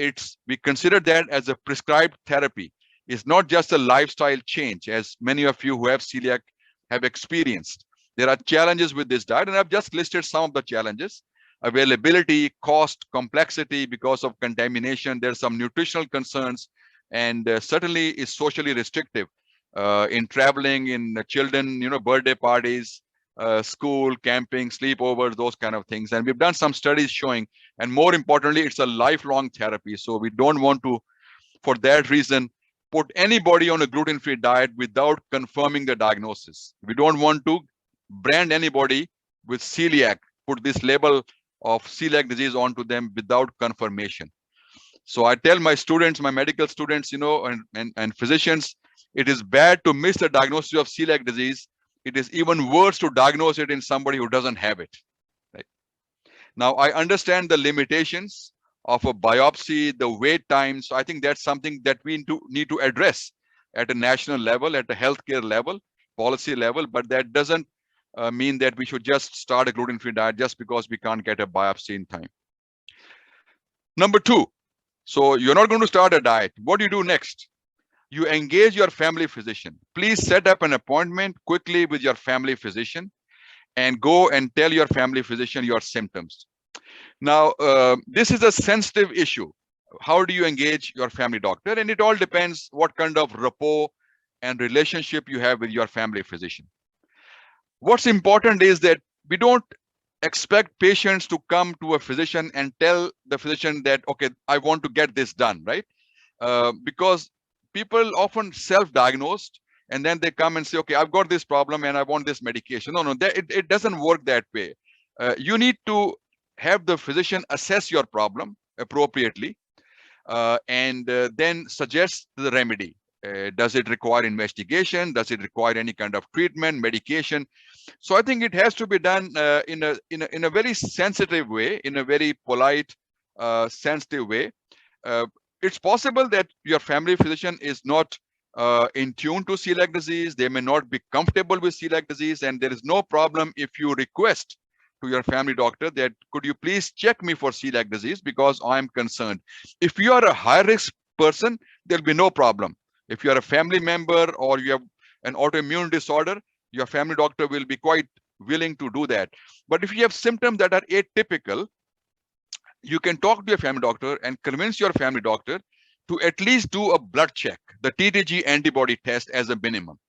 we consider that as a prescribed therapy. It's not just a lifestyle change, as many of you who have celiac have experienced. There are challenges with this diet, and I've just listed some of the challenges: availability, cost, complexity because of contamination. There's some nutritional concerns, and certainly is socially restrictive in traveling, in children, birthday parties, school, camping, sleepovers, those kind of things. And we've done some studies showing, and more importantly, it's a lifelong therapy. So we don't want to, for that reason, put anybody on a gluten-free diet without confirming the diagnosis. We don't want to brand anybody with celiac, put this label of celiac disease onto them without confirmation. So I tell my students, my medical students, and physicians, it is bad to miss the diagnosis of celiac disease. It is even worse to diagnose it in somebody who doesn't have it. Right? Now, I understand the limitations of a biopsy, the wait time. So I think that's something that we need to address at a national level, at a healthcare level, policy level. But that doesn't mean that we should just start a gluten-free diet just because we can't get a biopsy in time. Number two, so you're not going to start a diet. What do you do next? You engage your family physician. Please set up an appointment quickly with your family physician and go and tell your family physician your symptoms. Now, this is a sensitive issue. How do you engage your family doctor? And it all depends what kind of rapport and relationship you have with your family physician. What's important is that we don't expect patients to come to a physician and tell the physician that, okay, I want to get this done, right? Because people often self-diagnosed, and then they come and say, okay, I've got this problem and I want this medication. No, it doesn't work that way. You need to have the physician assess your problem appropriately and then suggest the remedy. Does it require investigation? Does it require any kind of treatment, medication? So I think it has to be done in a very sensitive way, in a very polite, sensitive way. It's possible that your family physician is not in tune to celiac disease. They may not be comfortable with celiac disease, and there is no problem if you request to your family doctor that, could you please check me for celiac disease because I'm concerned. If you are a high risk person, there'll be no problem. If you are a family member or you have an autoimmune disorder, your family doctor will be quite willing to do that. But if you have symptoms that are atypical, you can talk to your family doctor and convince your family doctor to at least do a blood check, the TTG antibody test as a minimum.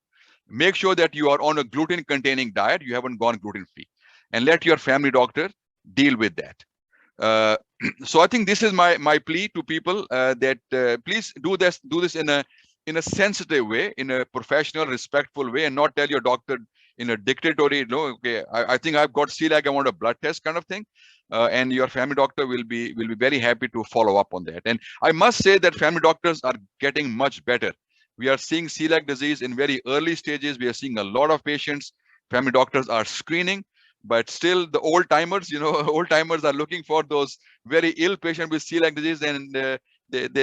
Make sure that you are on a gluten-containing diet, you haven't gone gluten-free, and let your family doctor deal with that. So I think this is my plea to people that please do this in a sensitive way, in a professional, respectful way, and not tell your doctor in a dictatorial, okay, I think I've got celiac, I want a blood test kind of thing. And your family doctor will be very happy to follow up on that. And I must say that family doctors are getting much better. We are seeing celiac disease in very early stages. We are seeing a lot of patients. Family doctors are screening, but still the old timers, old timers are looking for those very ill patients with celiac disease. And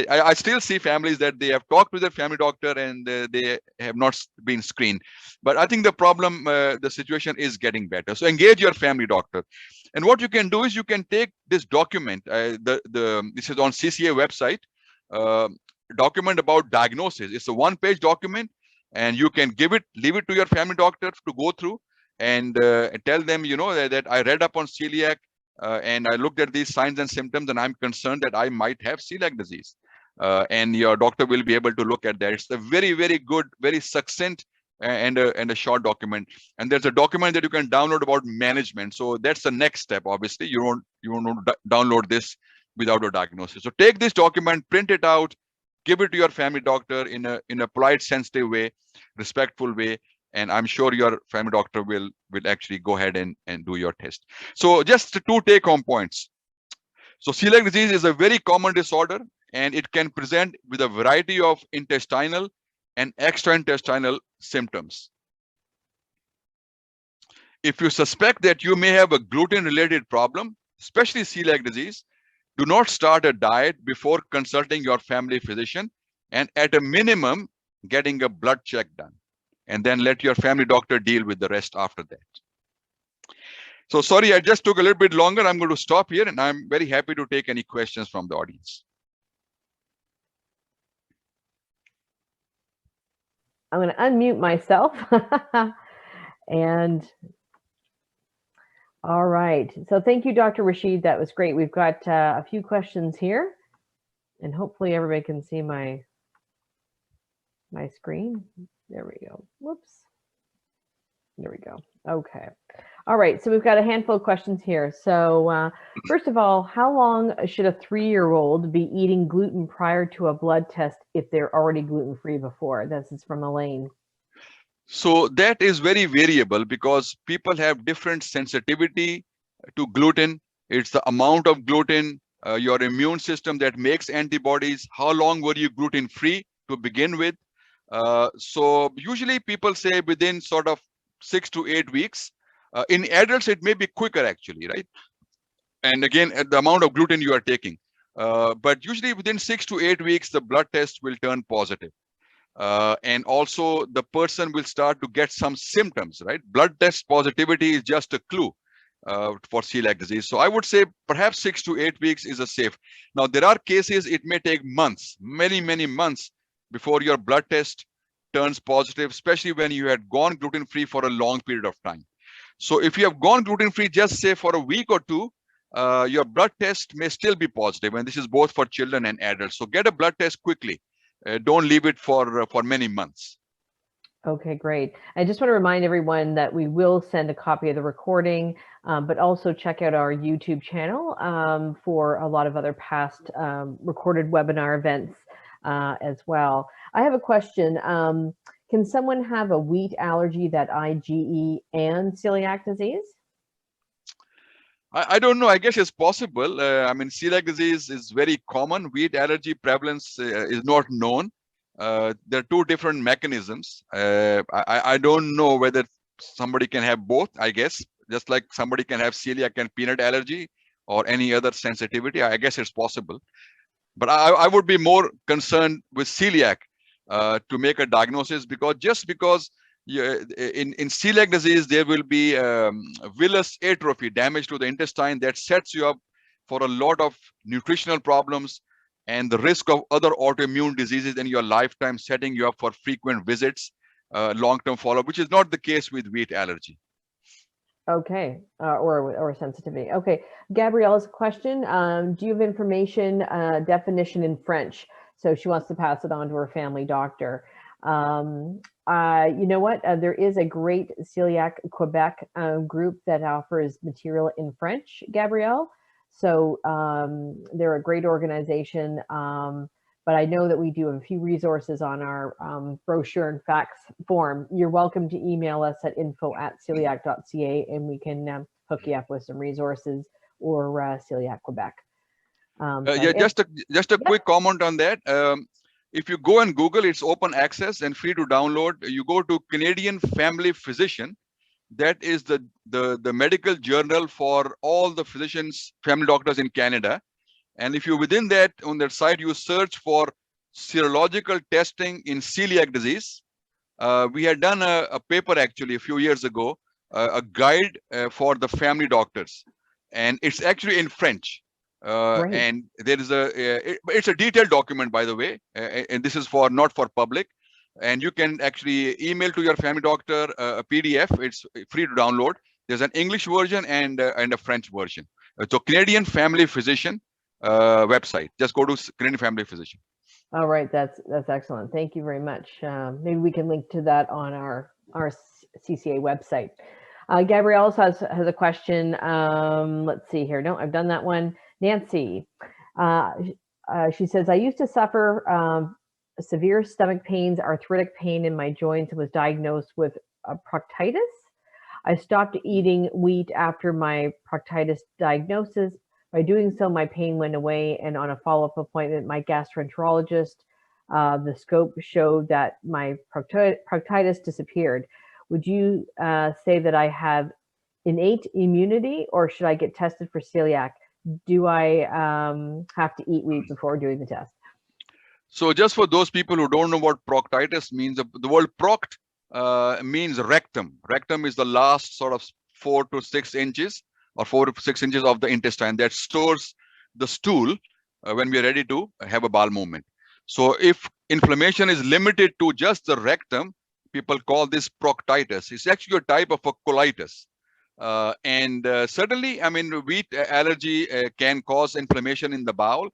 I still see families that they have talked to their family doctor and they have not been screened. But I think the problem, the situation is getting better. So engage your family doctor. And what you can do is you can take this document, this is on CCA website, document about diagnosis. It's a one-page document, and you can leave it to your family doctor to go through and tell them, that I read up on celiac. and I looked at these signs and symptoms, and I'm concerned that I might have celiac disease. And your doctor will be able to look at that. It's a very, very good, very succinct and a short document. And there's a document that you can download about management. So that's the next step. Obviously, you won't download this without a diagnosis. So take this document, print it out, give it to your family doctor in a polite, sensitive way, respectful way, and I'm sure your family doctor will actually go ahead and do your test. So just 2 take-home points. So celiac disease is a very common disorder, and it can present with a variety of intestinal and extraintestinal symptoms. If you suspect that you may have a gluten-related problem, especially celiac disease, do not start a diet before consulting your family physician, and at a minimum, getting a blood check done. And then let your family doctor deal with the rest after that. So sorry, I just took a little bit longer. I'm going to stop here, and I'm very happy to take any questions from the audience. I'm going to unmute myself. And all right. So thank you, Dr. Rashid. That was great. We've got a few questions here, and hopefully everybody can see my screen. There we go. Whoops. There we go. Okay. All right. So we've got a handful of questions here. So first of all, how long should a 3-year-old be eating gluten prior to a blood test if they're already gluten-free before? This is from Elaine. So that is very variable because people have different sensitivity to gluten. It's the amount of gluten, your immune system that makes antibodies. How long were you gluten-free to begin with? So usually people say within sort of 6 to 8 weeks. In adults, it may be quicker actually, right? And again, at the amount of gluten you are taking. But usually within 6 to 8 weeks, the blood test will turn positive. And also the person will start to get some symptoms, right? Blood test positivity is just a clue for celiac disease. So I would say perhaps 6 to 8 weeks is a safe. Now, there are cases it may take months, many, many months before your blood test turns positive, especially when you had gone gluten-free for a long period of time. So if you have gone gluten-free, just say for a week or two, your blood test may still be positive. And this is both for children and adults. So get a blood test quickly. Don't leave it for many months. Okay, great. I just want to remind everyone that we will send a copy of the recording, but also check out our YouTube channel for a lot of other past recorded webinar events as well. I have a question. Can someone have a wheat allergy, that IgE, and celiac disease? I don't know. I guess it's possible. I mean, celiac disease is very common. Wheat allergy prevalence is not known. There are 2 different mechanisms. I don't know whether somebody can have both, I guess, just like somebody can have celiac and peanut allergy or any other sensitivity. I guess it's possible. But I would be more concerned with celiac to make a diagnosis, because just because in celiac disease, there will be villous atrophy, damage to the intestine that sets you up for a lot of nutritional problems and the risk of other autoimmune diseases in your lifetime, setting you up for frequent visits, long-term follow-up, which is not the case with wheat allergy. Okay, or sensitivity. Okay, Gabriella's question, do you have information, definition in French? So she wants to pass it on to her family doctor. You know what, there is a great Celiac Quebec group that offers material in French, Gabrielle. So they're a great organization. But I know that we do have a few resources on our brochure and facts form. You're welcome to email us at info@celiac.ca, and we can hook you up with some resources, or Celiac Quebec. Yeah, just a quick comment on that. If you go and Google, it's open access and free to download. You go to Canadian Family Physician. That is the medical journal for all the physicians, family doctors in Canada. And if you within that, on that site, you search for serological testing in celiac disease. We had done a paper actually a few years ago, a guide for the family doctors, and it's actually in French. And there is it's a detailed document, by the way, and this is not for public. And you can actually email to your family doctor a PDF. It's free to download. There's an English version and a French version. So Canadian Family Physician website. Just go to Canadian Family Physician. All right, that's excellent. Thank you very much. Maybe we can link to that on our CCA website. Gabrielle also has a question. Let's see here. No, I've done that one. Nancy, she says, I used to suffer severe stomach pains, arthritic pain in my joints, and was diagnosed with proctitis. I stopped eating wheat after my proctitis diagnosis. By doing so, my pain went away, and on a follow-up appointment, my gastroenterologist, the scope showed that my proctitis disappeared. Would you say that I have innate immunity, or should I get tested for celiac? Do I have to eat wheat before doing the test? So just for those people who don't know what proctitis means, the word proct means rectum. Rectum is the last sort of 4 to 6 inches or 4 to 6 inches of the intestine that stores the stool when we are ready to have a bowel movement. So if inflammation is limited to just the rectum, people call this proctitis. It's actually a type of a colitis. Certainly, I mean, wheat allergy can cause inflammation in the bowel.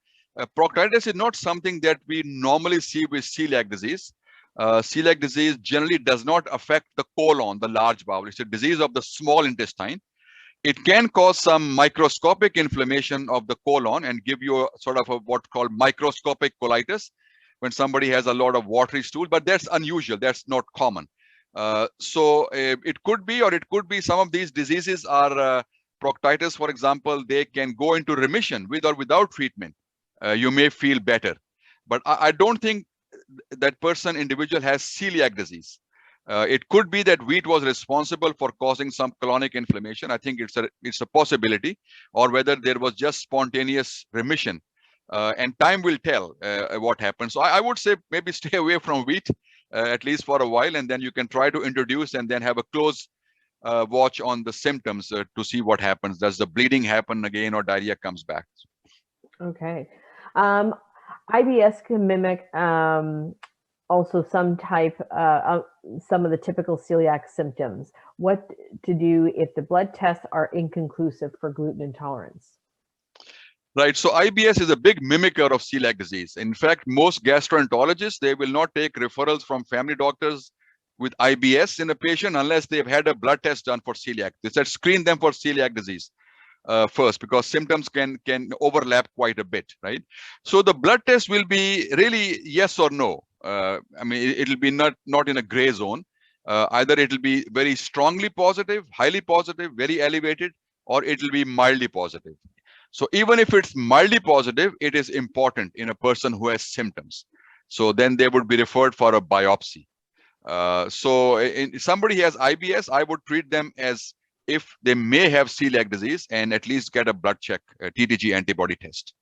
Proctitis is not something that we normally see with celiac disease. Celiac disease generally does not affect the colon, the large bowel. It's a disease of the small intestine. It can cause some microscopic inflammation of the colon and give you a sort of what's called microscopic colitis when somebody has a lot of watery stool, but that's unusual. That's not common. It could be, or it could be some of these diseases are proctitis, for example, they can go into remission with or without treatment. You may feel better, but I don't think that individual has celiac disease. It could be that wheat was responsible for causing some colonic inflammation. I think it's a possibility, or whether there was just spontaneous remission. And time will tell what happens. So I would say maybe stay away from wheat, at least for a while, and then you can try to introduce and then have a close watch on the symptoms to see what happens. Does the bleeding happen again, or diarrhea comes back? Okay. IBS can mimic also some of the typical celiac symptoms. What to do if the blood tests are inconclusive for gluten intolerance? Right. So IBS is a big mimicker of celiac disease. In fact, most gastroenterologists, they will not take referrals from family doctors with IBS in a patient unless they've had a blood test done for celiac. They said screen them for celiac disease first, because symptoms can overlap quite a bit, right? So the blood test will be really yes or no. I mean, it'll be not in a gray zone. Either it'll be very strongly positive, highly positive, very elevated, or it'll be mildly positive. So even if it's mildly positive, it is important in a person who has symptoms. So then they would be referred for a biopsy. If somebody has IBS, I would treat them as if they may have celiac disease and at least get a blood check, a TTG antibody test.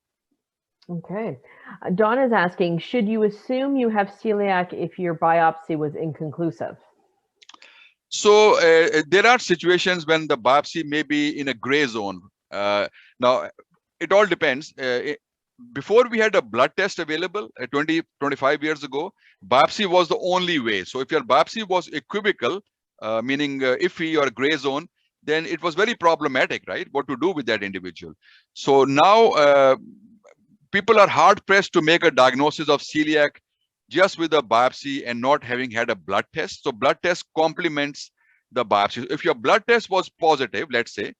Okay. Dawn is asking, should you assume you have celiac if your biopsy was inconclusive? So there are situations when the biopsy may be in a gray zone. Now, it all depends. Before we had a blood test available 25 years ago, biopsy was the only way. So if your biopsy was equivocal, meaning iffy or gray zone, then it was very problematic, right? What to do with that individual. So now people are hard pressed to make a diagnosis of celiac just with a biopsy and not having had a blood test. So blood test complements the biopsy. If your blood test was positive, let's say,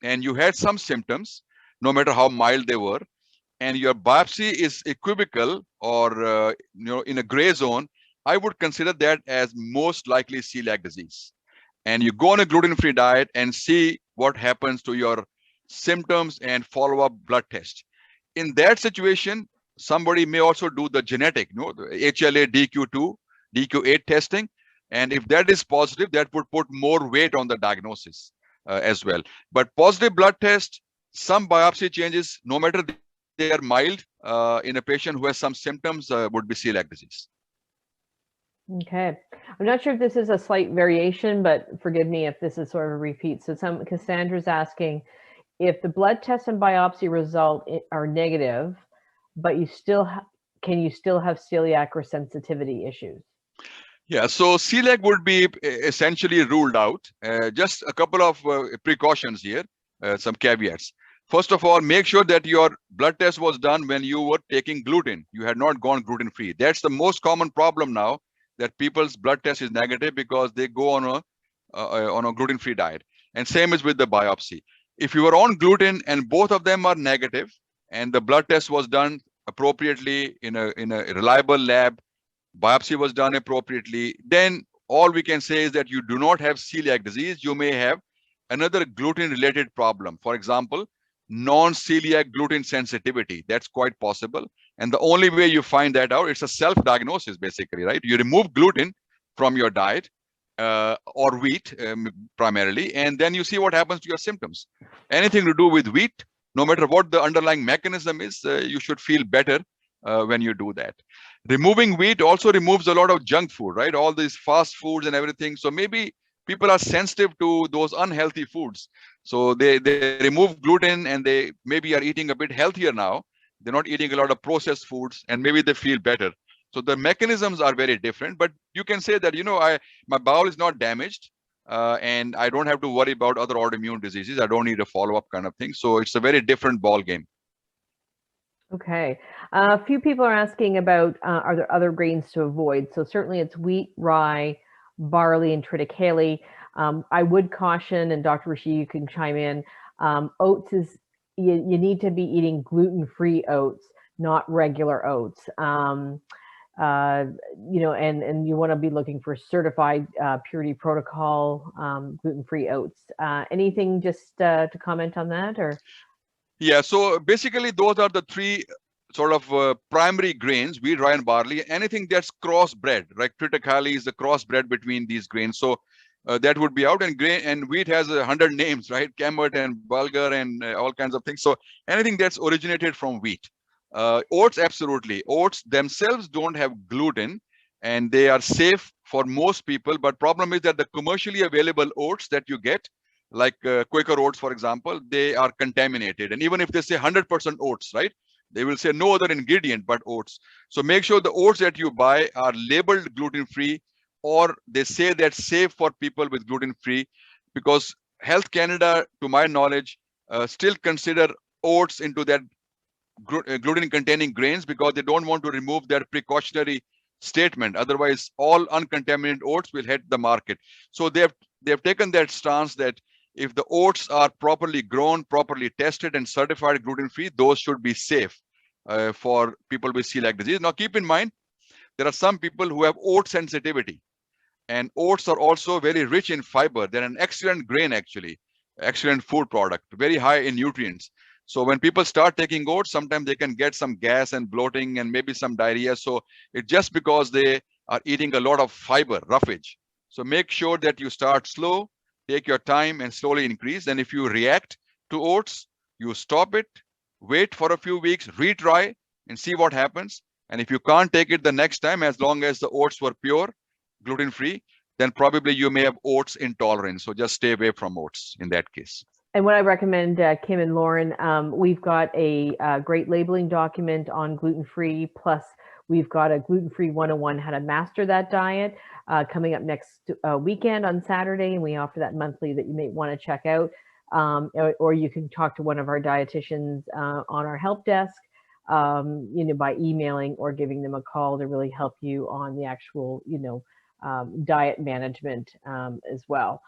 and you had some symptoms, no matter how mild they were, and your biopsy is equivocal or in a gray zone, I would consider that as most likely celiac disease. And you go on a gluten-free diet and see what happens to your symptoms and follow-up blood test. In that situation, somebody may also do the genetic, the HLA DQ2, DQ8 testing. And if that is positive, that would put more weight on the diagnosis as well. But positive blood test, some biopsy changes, no matter they are mild, in a patient who has some symptoms, would be celiac disease. Okay. I'm not sure if this is a slight variation, but forgive me if this is sort of a repeat. So Cassandra's asking, if the blood test and biopsy result are negative, but can you still have celiac or sensitivity issues? Yeah, so celiac would be essentially ruled out. Just a couple of precautions here, some caveats. first of all, make sure that your blood test was done when you were taking gluten. You had not gone gluten-free. That's the most common problem now, that people's blood test is negative because they go on a gluten-free diet. And same is with the biopsy. If you are on gluten and both of them are negative, and the blood test was done appropriately in a reliable lab, biopsy was done appropriately, then all we can say is that you do not have celiac disease. You may have another gluten-related problem. For example, non-celiac gluten sensitivity. That's quite possible. And the only way you find that out, it's a self-diagnosis, basically, right? You remove gluten from your diet, or wheat primarily, and then you see what happens to your symptoms. Anything to do with wheat, no matter what the underlying mechanism is, you should feel better when you do that. Removing wheat also removes a lot of junk food, right? All these fast foods and everything. So maybe people are sensitive to those unhealthy foods. So they remove gluten and they maybe are eating a bit healthier now. They're not eating a lot of processed foods and maybe they feel better. So the mechanisms are very different, but you can say that, my bowel is not damaged and I don't have to worry about other autoimmune diseases. I don't need a follow-up kind of thing. So it's a very different ball game. Okay. A few people are asking about, are there other grains to avoid? So certainly it's wheat, rye, barley, and triticale. I would caution, and Dr. Rishi, you can chime in, oats is, you need to be eating gluten-free oats, not regular oats. And you want to be looking for certified purity protocol gluten-free oats. Anything just to comment on that, or? Yeah, so basically those are the three sort of primary grains: wheat, rye, and barley. Anything that's crossbred, right? Triticale is the crossbred between these grains. So that would be out. And grain and wheat has 100 names, right? Kamut and bulgur and all kinds of things. So anything that's originated from wheat. Oats, absolutely. Oats themselves don't have gluten and they are safe for most people. But problem is that the commercially available oats that you get, like Quaker oats, for example, they are contaminated. And even if they say 100% oats, right? They will say no other ingredient but oats. So make sure the oats that you buy are labeled gluten-free, or they say that's safe for people with gluten-free, because Health Canada, to my knowledge, still consider oats into that gluten-containing grains because they don't want to remove that precautionary statement. Otherwise, all uncontaminated oats will hit the market. So they have taken that stance that if the oats are properly grown, properly tested, and certified gluten-free, those should be safe for people with celiac disease. Now, keep in mind, there are some people who have oat sensitivity. And oats are also very rich in fiber. They're an excellent grain, actually, excellent food product, very high in nutrients. So when people start taking oats, sometimes they can get some gas and bloating and maybe some diarrhea. So it's just because they are eating a lot of fiber, roughage. So make sure that you start slow, take your time and slowly increase. And if you react to oats, you stop it, wait for a few weeks, retry and see what happens. And if you can't take it the next time, as long as the oats were pure, gluten-free, then probably you may have oats intolerance. So just stay away from oats in that case. And what I recommend, Kim and Lauren, we've got a great labeling document on gluten-free, plus we've got a gluten-free 101 how to master that diet coming up next weekend on Saturday, and we offer that monthly that you may want to check out. Or you can talk to one of our dietitians on our help desk, by emailing or giving them a call to really help you on the actual, diet management as well.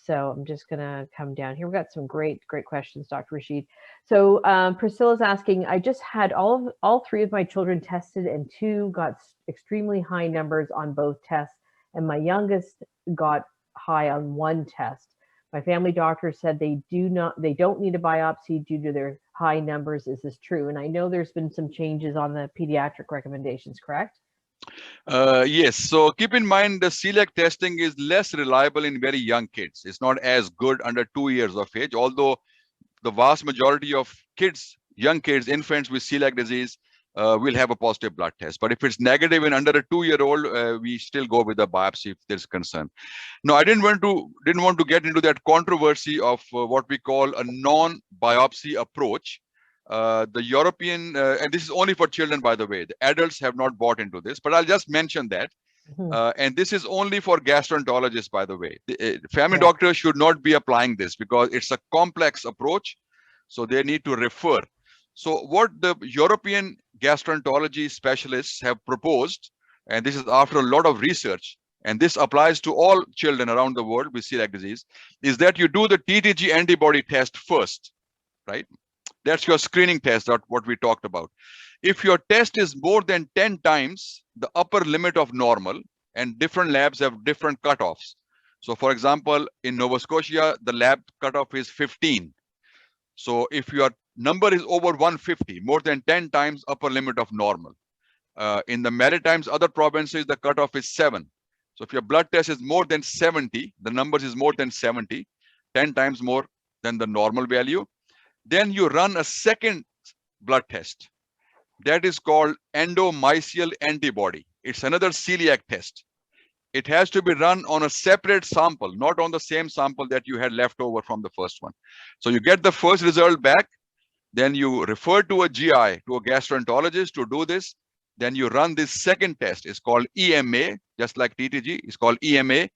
So I'm just going to come down here. We've got some great questions, Dr. Rashid. So Priscilla's asking, I just had all three of my children tested and 2 got extremely high numbers on both tests. And my youngest got high on 1 test. My family doctor said they don't need a biopsy due to their high numbers. Is this true? And I know there's been some changes on the pediatric recommendations, correct? Yes. So keep in mind the celiac testing is less reliable in very young kids. It's not as good under 2 years of age, although the vast majority of kids, young kids, infants with celiac disease will have a positive blood test. But if it's negative in under a 2-year-old, we still go with a biopsy if there's concern. No, I didn't want to get into that controversy of what we call a non-biopsy approach. The European, and this is only for children, by the way, the adults have not bought into this, but I'll just mention that. And this is only for gastroenterologists, by the way. The family doctors should not be applying this because it's a complex approach. So they need to refer. So what the European gastroenterology specialists have proposed, and this is after a lot of research, and this applies to all children around the world with celiac disease, is that you do the TTG antibody test first, right? That's your screening test, what we talked about. If your test is more than 10 times the upper limit of normal, and different labs have different cutoffs. So for example, in Nova Scotia, the lab cutoff is 15. So if your number is over 150, more than 10 times upper limit of normal. In the Maritimes, other provinces, the cutoff is 7. So if your blood test is more than 70, the numbers is more than 70, 10 times more than the normal value, then you run a second blood test. That is called endomysial antibody. It's another celiac test. It has to be run on a separate sample, not on the same sample that you had left over from the first one. So you get the first result back, then you refer to a GI, to a gastroenterologist to do this. Then you run this second test. It's called EMA, just like TTG. It's called EMA,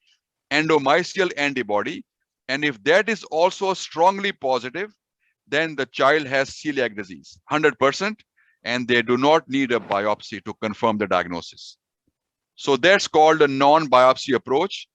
endomysial antibody. And if that is also strongly positive, then the child has celiac disease, 100%, and they do not need a biopsy to confirm the diagnosis. So that's called a non-biopsy approach.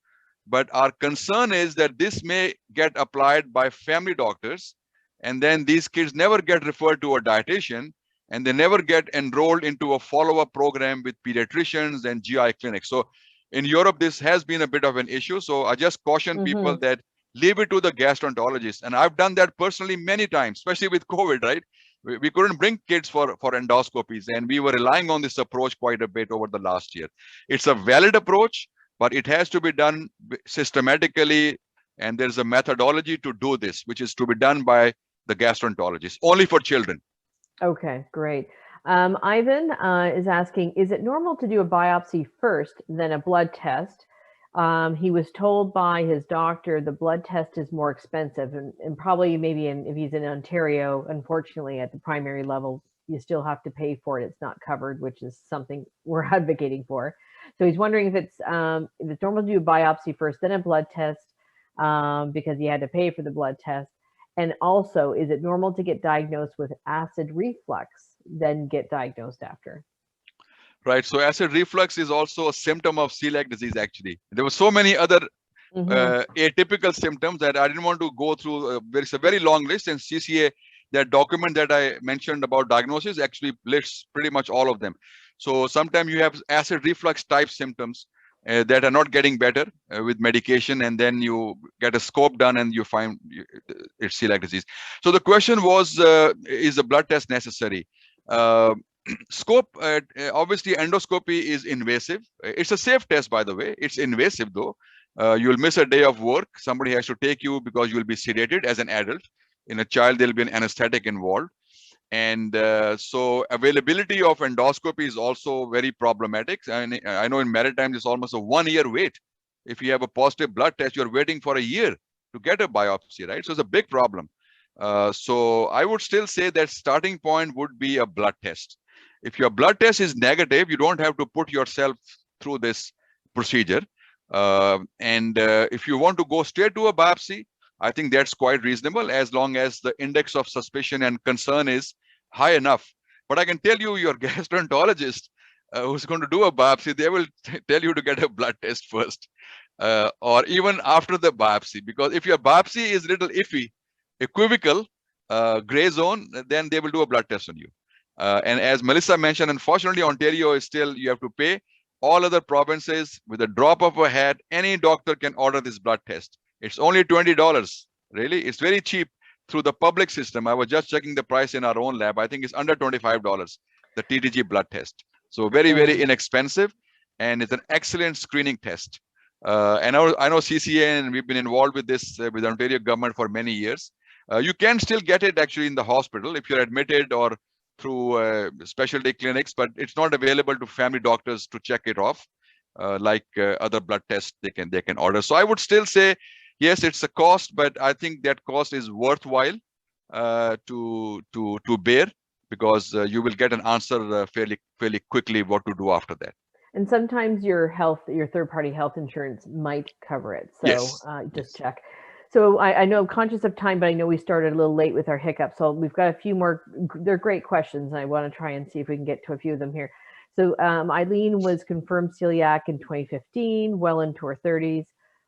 But our concern is that this may get applied by family doctors, and then these kids never get referred to a dietitian, and they never get enrolled into a follow-up program with pediatricians and GI clinics. So in Europe, this has been a bit of an issue. So I just caution people that leave it to the gastroenterologist. And I've done that personally many times, especially with COVID, right? We couldn't bring kids for endoscopies, and we were relying on this approach quite a bit over the last year. It's a valid approach, but it has to be done systematically, and there's a methodology to do this, which is to be done by the gastroenterologist, only for children. Okay, great. Ivan is asking, is it normal to do a biopsy first, then a blood test? He was told by his doctor the blood test is more expensive, and probably maybe if he's in Ontario, unfortunately at the primary level, you still have to pay for it. It's not covered, which is something we're advocating for. So he's wondering if it's normal to do a biopsy first, then a blood test, because he had to pay for the blood test. And also, is it normal to get diagnosed with acid reflux, then get diagnosed after? Right. So acid reflux is also a symptom of celiac disease, actually. There were so many other atypical symptoms that I didn't want to go through. There's a very long list, and CCA, that document that I mentioned about diagnosis, actually lists pretty much all of them. So sometimes you have acid reflux type symptoms that are not getting better with medication, and then you get a scope done and you find it's celiac disease. So the question was, is a blood test necessary? Scope, obviously endoscopy is invasive. It's a safe test, by the way. It's invasive though. You'll miss a day of work. Somebody has to take you because you'll be sedated as an adult. In a child, there'll be an anesthetic involved. And so availability of endoscopy is also very problematic. And I know in Maritimes, it's almost a 1-year wait. If you have a positive blood test, you're waiting for a year to get a biopsy, right? So it's a big problem. So I would still say that starting point would be a blood test. If your blood test is negative, you don't have to put yourself through this procedure. If you want to go straight to a biopsy, I think that's quite reasonable, as long as the index of suspicion and concern is high enough. But I can tell you, your gastroenterologist who's going to do a biopsy, they will tell you to get a blood test first, or even after the biopsy. Because if your biopsy is a little iffy, equivocal, gray zone, then they will do a blood test on you. And as Melissa mentioned, unfortunately, Ontario is still, you have to pay. All other provinces, with a drop of a hat, any doctor can order this blood test. It's only $20. Really, it's very cheap through the public system. I was just checking the price in our own lab. I think it's under $25, the TTG blood test. So very, very inexpensive, and it's an excellent screening test. And I know CCA, and we've been involved with this with the Ontario government for many years. You can still get it actually in the hospital if you're admitted, or through specialty clinics, but it's not available to family doctors to check it off like other blood tests they can order. So I would still say, yes, it's a cost, but I think that cost is worthwhile to bear, because you will get an answer fairly quickly what to do after that. And sometimes your third-party health insurance might cover it. So yes. just check. So I know I'm conscious of time, but I know we started a little late with our hiccup. So we've got a few more. They're great questions. And I want to try and see if we can get to a few of them here. So Eileen was confirmed celiac in 2015, well into her 30s,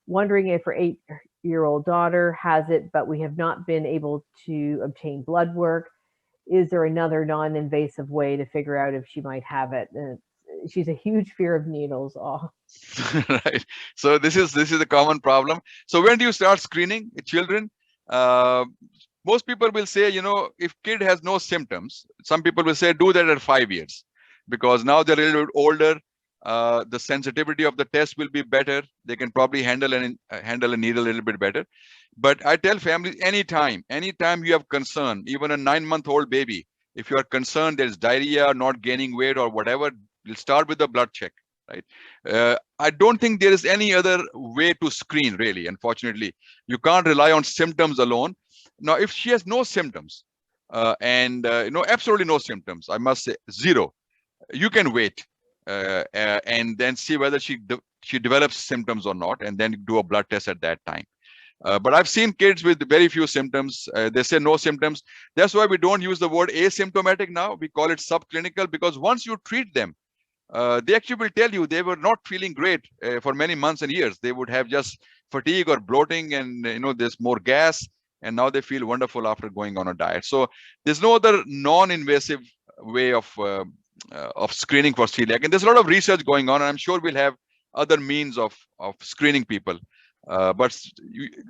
wondering if her 8-year-old daughter has it, but we have not been able to obtain blood work. Is there another non-invasive way to figure out if she might have it? And she's a huge fear of needles. Oh. Right. So this is a common problem. So when do you start screening children? Most people will say, you know, if kid has no symptoms, some people will say do that at 5 years, because now they're a little bit older. The sensitivity of the test will be better. They can probably handle a needle a little bit better. But I tell families, anytime you have concern, even a 9-month-old baby, if you are concerned there's diarrhea, not gaining weight or whatever, you'll start with the blood check. Right. I don't think there is any other way to screen, really. Unfortunately, you can't rely on symptoms alone. Now, if she has no symptoms absolutely no symptoms, I must say zero, you can wait and then see whether she develops symptoms or not, and then do a blood test at that time. But I've seen kids with very few symptoms. They say no symptoms. That's why we don't use the word asymptomatic now. We call it subclinical, because once you treat them, they actually will tell you they were not feeling great for many months and years. They would have just fatigue or bloating, and there's more gas, and now they feel wonderful after going on a diet. So there's no other non-invasive way of screening for celiac, and there's a lot of research going on, and I'm sure we'll have other means of screening people. But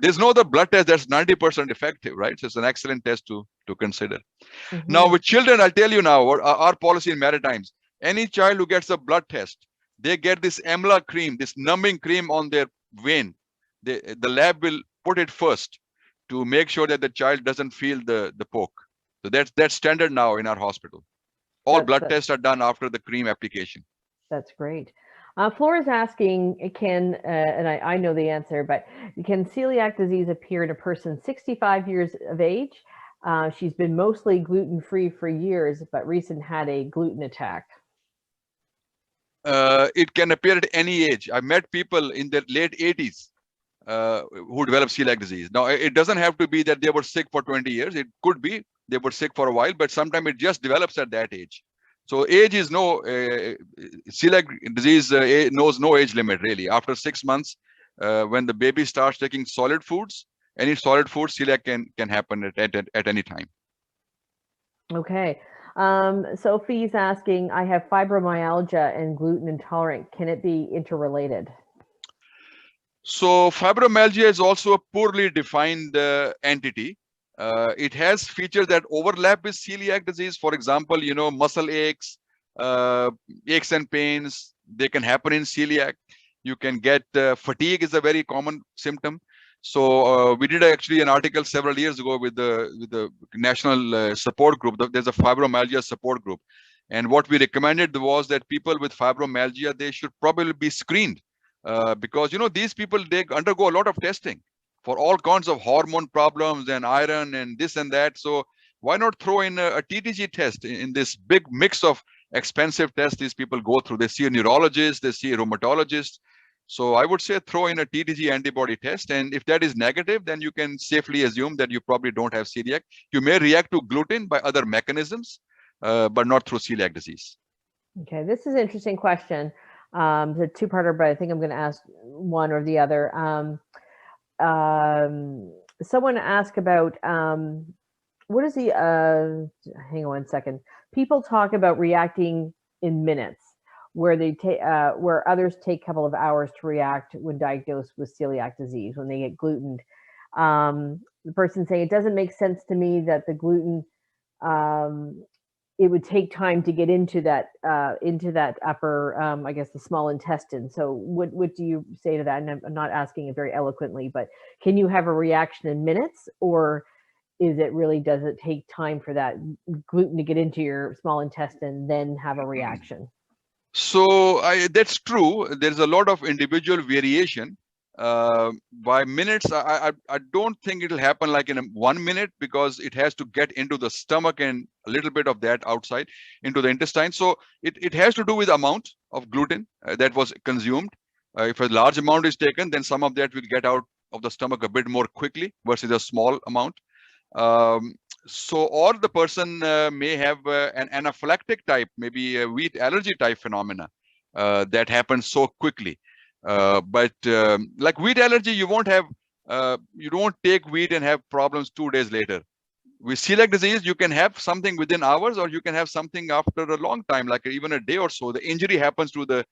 there's no other blood test that's 90% effective, right? So it's an excellent test to consider. Mm-hmm. Now with children, I'll tell you now our policy in Maritimes. Any child who gets a blood test, they get this Amla cream, this numbing cream on their vein. The lab will put it first to make sure that the child doesn't feel the poke. So that's standard now in our hospital. All blood tests are done after the cream application. That's great. Flora is asking, and I know the answer, but can celiac disease appear in a person 65 years of age? She's been mostly gluten-free for years, but recently had a gluten attack. It can appear at any age. I met people in their late 80s who develop celiac disease. Now, it doesn't have to be that they were sick for 20 years. It could be they were sick for a while, but sometimes it just develops at that age. So age is celiac disease knows no age limit, really. After 6 months, when the baby starts taking solid foods, any solid food, celiac can happen at any time. Okay. Sophie's asking, I have fibromyalgia and gluten intolerant. Can it be interrelated? So fibromyalgia is also a poorly defined entity. It has features that overlap with celiac disease. For example, muscle aches, aches and pains, they can happen in celiac. You can get fatigue is a very common symptom. So we did actually an article several years ago with the national support group. There's a fibromyalgia support group, and what we recommended was that people with fibromyalgia, they should probably be screened because these people, they undergo a lot of testing for all kinds of hormone problems and iron and this and that. So why not throw in a TTG test in this big mix of expensive tests these people go through? They see a neurologist, they see a rheumatologist. So I would say throw in a TTG antibody test, and if that is negative, then you can safely assume that you probably don't have celiac. You may react to gluten by other mechanisms, but not through celiac disease. Okay, this is an interesting question. It's a two-parter, but I think I'm going to ask one or the other. Someone asked about what is the hang on 1 second. People talk about reacting in minutes, where they take where others take a couple of hours to react when diagnosed with celiac disease when they get glutened. The person saying it doesn't make sense to me that the gluten it would take time to get into that upper I guess the small intestine. So what do you say to that? And I'm not asking it very eloquently, but can you have a reaction in minutes, or does it take time for that gluten to get into your small intestine, then have a reaction? So that's true. There's a lot of individual variation. By minutes, I don't think it'll happen like in 1 minute, because it has to get into the stomach and a little bit of that outside into the intestine. So it has to do with amount of gluten that was consumed. If a large amount is taken, then some of that will get out of the stomach a bit more quickly versus a small amount. Or the person may have an anaphylactic type, maybe a wheat allergy type phenomena that happens so quickly. But like wheat allergy, you won't have, you don't take wheat and have problems 2 days later. With celiac disease, you can have something within hours, or you can have something after a long time, like even a day or so. The injury happens to the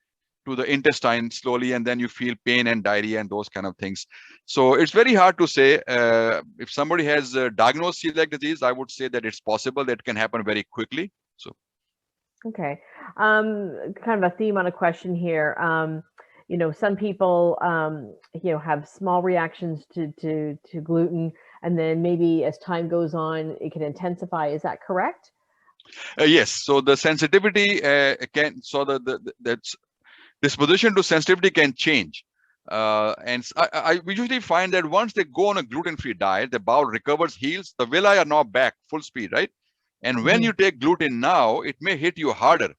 intestine slowly, and then you feel pain and diarrhea and those kind of things. So it's very hard to say. If somebody has diagnosed celiac disease, I would say that it's possible that can happen very quickly. So okay, kind of a theme on a question here. You know, some people you know, have small reactions to gluten, and then maybe as time goes on it can intensify. Is that correct? yes, so the sensitivity can, so that's disposition to sensitivity can change. We usually find that once they go on a gluten-free diet, the bowel recovers, heals, the villi are now back full speed, right? And when you take gluten now, it may hit you harder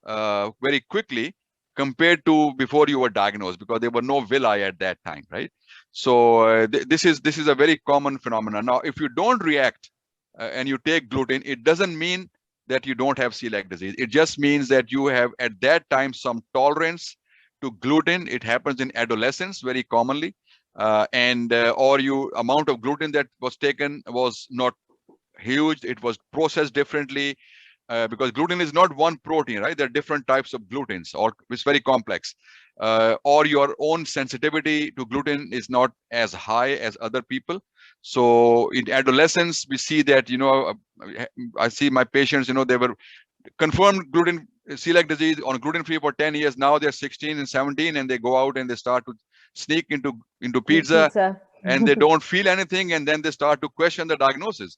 very quickly compared to before you were diagnosed, because there were no villi at that time, right? So this is a very common phenomenon. Now, if you don't react and you take gluten, it doesn't mean that you don't have celiac disease. It just means that you have at that time some tolerance to gluten. It happens in adolescence very commonly, or you amount of gluten that was taken was not huge. It was processed differently, because gluten is not one protein, right? There are different types of glutens, or it's very complex. Or your own sensitivity to gluten is not as high as other people. So in adolescence, we see that, you know, I see my patients, you know, they were confirmed gluten celiac disease on gluten-free for 10 years. Now they're 16 and 17, and they go out and they start to sneak into pizza and they don't feel anything, and then they start to question the diagnosis.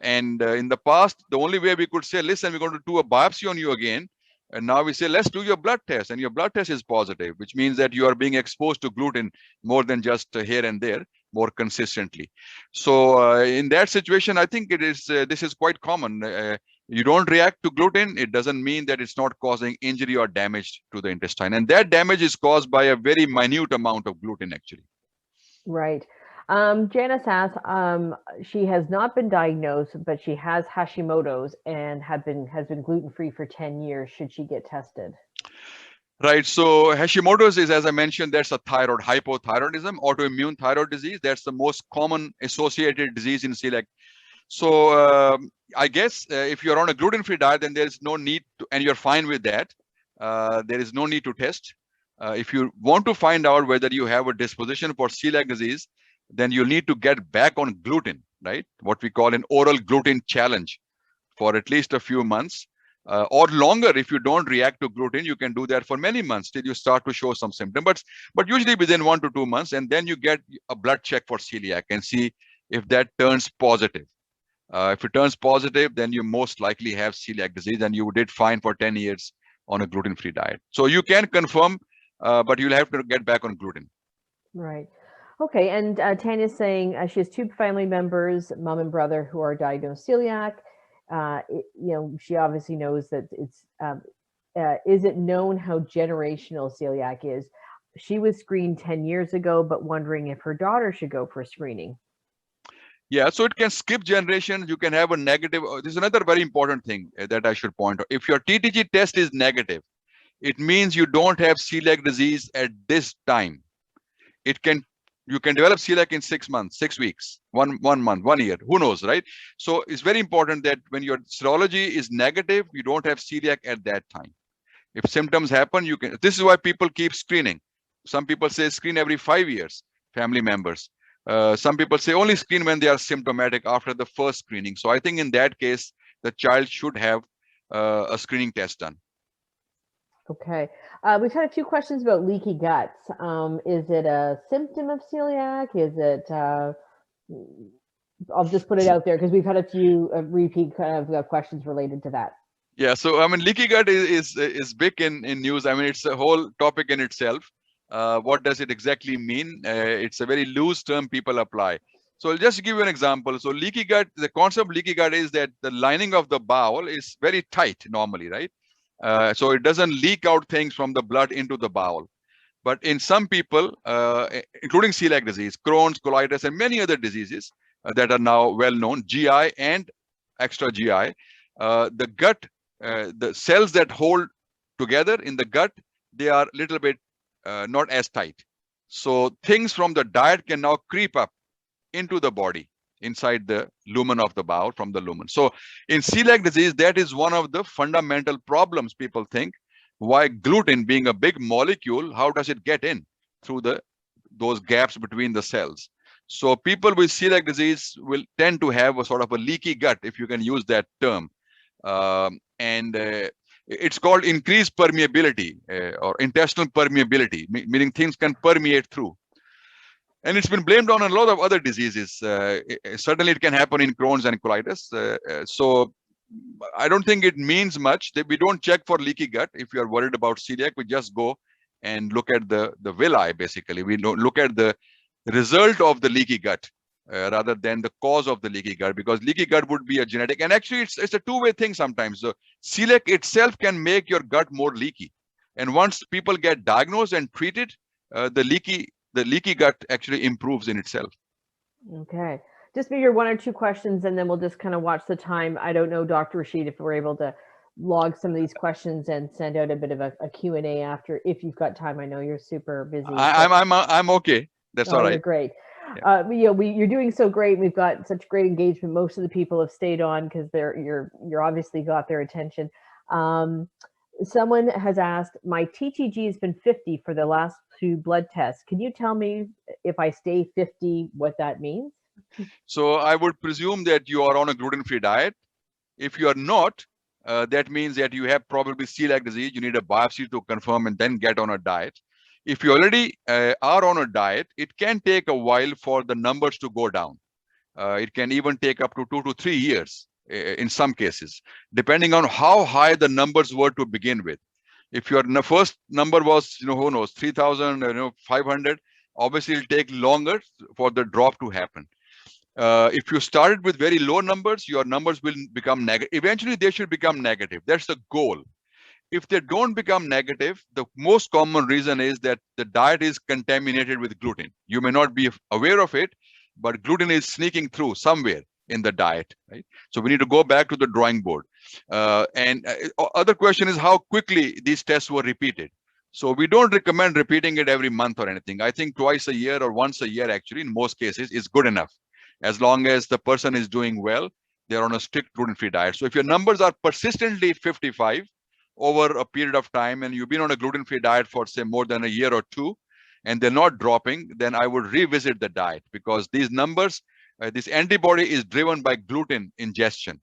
In the past, the only way we could say, listen, we're going to do a biopsy on you again. And now we say, let's do your blood test, and your blood test is positive, which means that you are being exposed to gluten more than just here and there, more consistently. So in that situation, I think it is this is quite common. You don't react to gluten, it doesn't mean that it's not causing injury or damage to the intestine. And that damage is caused by a very minute amount of gluten, actually. Right. Janice asks, she has not been diagnosed, but she has Hashimoto's and has been gluten-free for 10 years. Should she get tested? Right. So Hashimoto's is, as I mentioned, that's a thyroid, hypothyroidism, autoimmune thyroid disease. That's the most common associated disease in celiac. So I guess if you're on a gluten-free diet, then there's no need to, and you're fine with that. There is no need to test. If you want to find out whether you have a disposition for celiac disease, then you'll need to get back on gluten, right? What we call an oral gluten challenge for at least a few months. Or longer. If you don't react to gluten, you can do that for many months till you start to show some symptoms, but usually within 1 to 2 months, and then you get a blood check for celiac and see if that turns positive. If it turns positive, then you most likely have celiac disease, and you did fine for 10 years on a gluten-free diet. So you can confirm, but you'll have to get back on gluten. Right. Okay. And Tanya's saying she has 2 family members, mom and brother, who are diagnosed celiac. You know, she obviously knows that it's, is it known how generational celiac is? She was screened 10 years ago, but wondering if her daughter should go for screening. Yeah, so it can skip generations. You can have a negative. This is another very important thing that I should point out. If your TTG test is negative, it means you don't have celiac disease at this time. You can develop celiac in 6 months, 6 weeks, one month, 1 year, who knows, right? So it's very important that when your serology is negative, you don't have celiac at that time. If symptoms happen, you can, this is why people keep screening. Some people say screen every 5 years, family members. Some people say only screen when they are symptomatic after the first screening. So I think in that case, the child should have a screening test done. Okay. We've had a few questions about leaky guts. Is it a symptom of celiac? Is it, I'll just put it out there because we've had a few repeat kind of questions related to that. Yeah, so I mean, leaky gut is big in news. I mean, it's a whole topic in itself. What does it exactly mean? It's a very loose term people apply. So I'll just give you an example. So leaky gut, the concept of leaky gut is that the lining of the bowel is very tight normally, right? So it doesn't leak out things from the blood into the bowel. But in some people, including celiac disease, Crohn's, colitis, and many other diseases that are now well known, GI and extra GI, the gut, the cells that hold together in the gut, they are a little bit not as tight. So things from the diet can now creep up into the body, inside the lumen of the bowel, from the lumen. So in celiac disease, that is one of the fundamental problems. People think, why gluten, being a big molecule, how does it get in through those gaps between the cells? So people with celiac disease will tend to have a sort of a leaky gut, if you can use that term. And it's called increased permeability or intestinal permeability, meaning things can permeate through. And it's been blamed on a lot of other diseases. Certainly it can happen in Crohn's and colitis. So I don't think it means much that we don't check for leaky gut. If you are worried about celiac, we just go and look at the villi, basically. We don't look at the result of the leaky gut rather than the cause of the leaky gut, because leaky gut would be a genetic. And actually, it's a two-way thing sometimes. So celiac itself can make your gut more leaky. And once people get diagnosed and treated, the leaky gut actually improves in itself. Okay. Just maybe one or two questions, and then we'll just kind of watch the time. I don't know, Dr. Rashid, if we're able to log some of these questions and send out a bit of a Q&A after, if you've got time. I know you're super busy. I'm okay. That's all right. You're great. Yeah. You're doing so great. We've got such great engagement. Most of the people have stayed on because you're obviously got their attention. Someone has asked, my TTG has been 50 for the last 2 blood tests. Can you tell me, if I stay 50, what that means? So I would presume that you are on a gluten-free diet. If you are not, that means that you have probably celiac disease. You need a biopsy to confirm and then get on a diet. If you already are on a diet, it can take a while for the numbers to go down. It can even take up to 2 to 3 years in some cases, depending on how high the numbers were to begin with. If your first number was, who knows, 3,000, 500, obviously it'll take longer for the drop to happen. If you started with very low numbers, your numbers will become negative. Eventually, they should become negative. That's the goal. If they don't become negative, the most common reason is that the diet is contaminated with gluten. You may not be aware of it, but gluten is sneaking through somewhere in the diet, right? So we need to go back to the drawing board. Other question is how quickly these tests were repeated. So we don't recommend repeating it every month or anything. I think twice a year or once a year, actually, in most cases, is good enough. As long as the person is doing well, they're on a strict gluten-free diet. So if your numbers are persistently 55 over a period of time, and you've been on a gluten-free diet for, say, more than a year or two, and they're not dropping, then I would revisit the diet, because these numbers, this antibody is driven by gluten ingestion.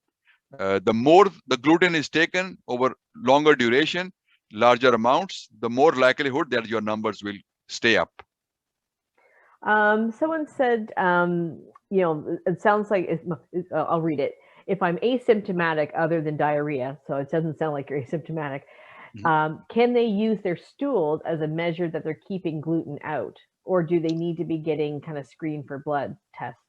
The more the gluten is taken over longer duration, larger amounts, the more likelihood that your numbers will stay up. Someone said, it sounds like, I'll read it. If I'm asymptomatic other than diarrhea, so it doesn't sound like you're asymptomatic, can they use their stools as a measure that they're keeping gluten out? Or do they need to be getting kind of screened for blood tests?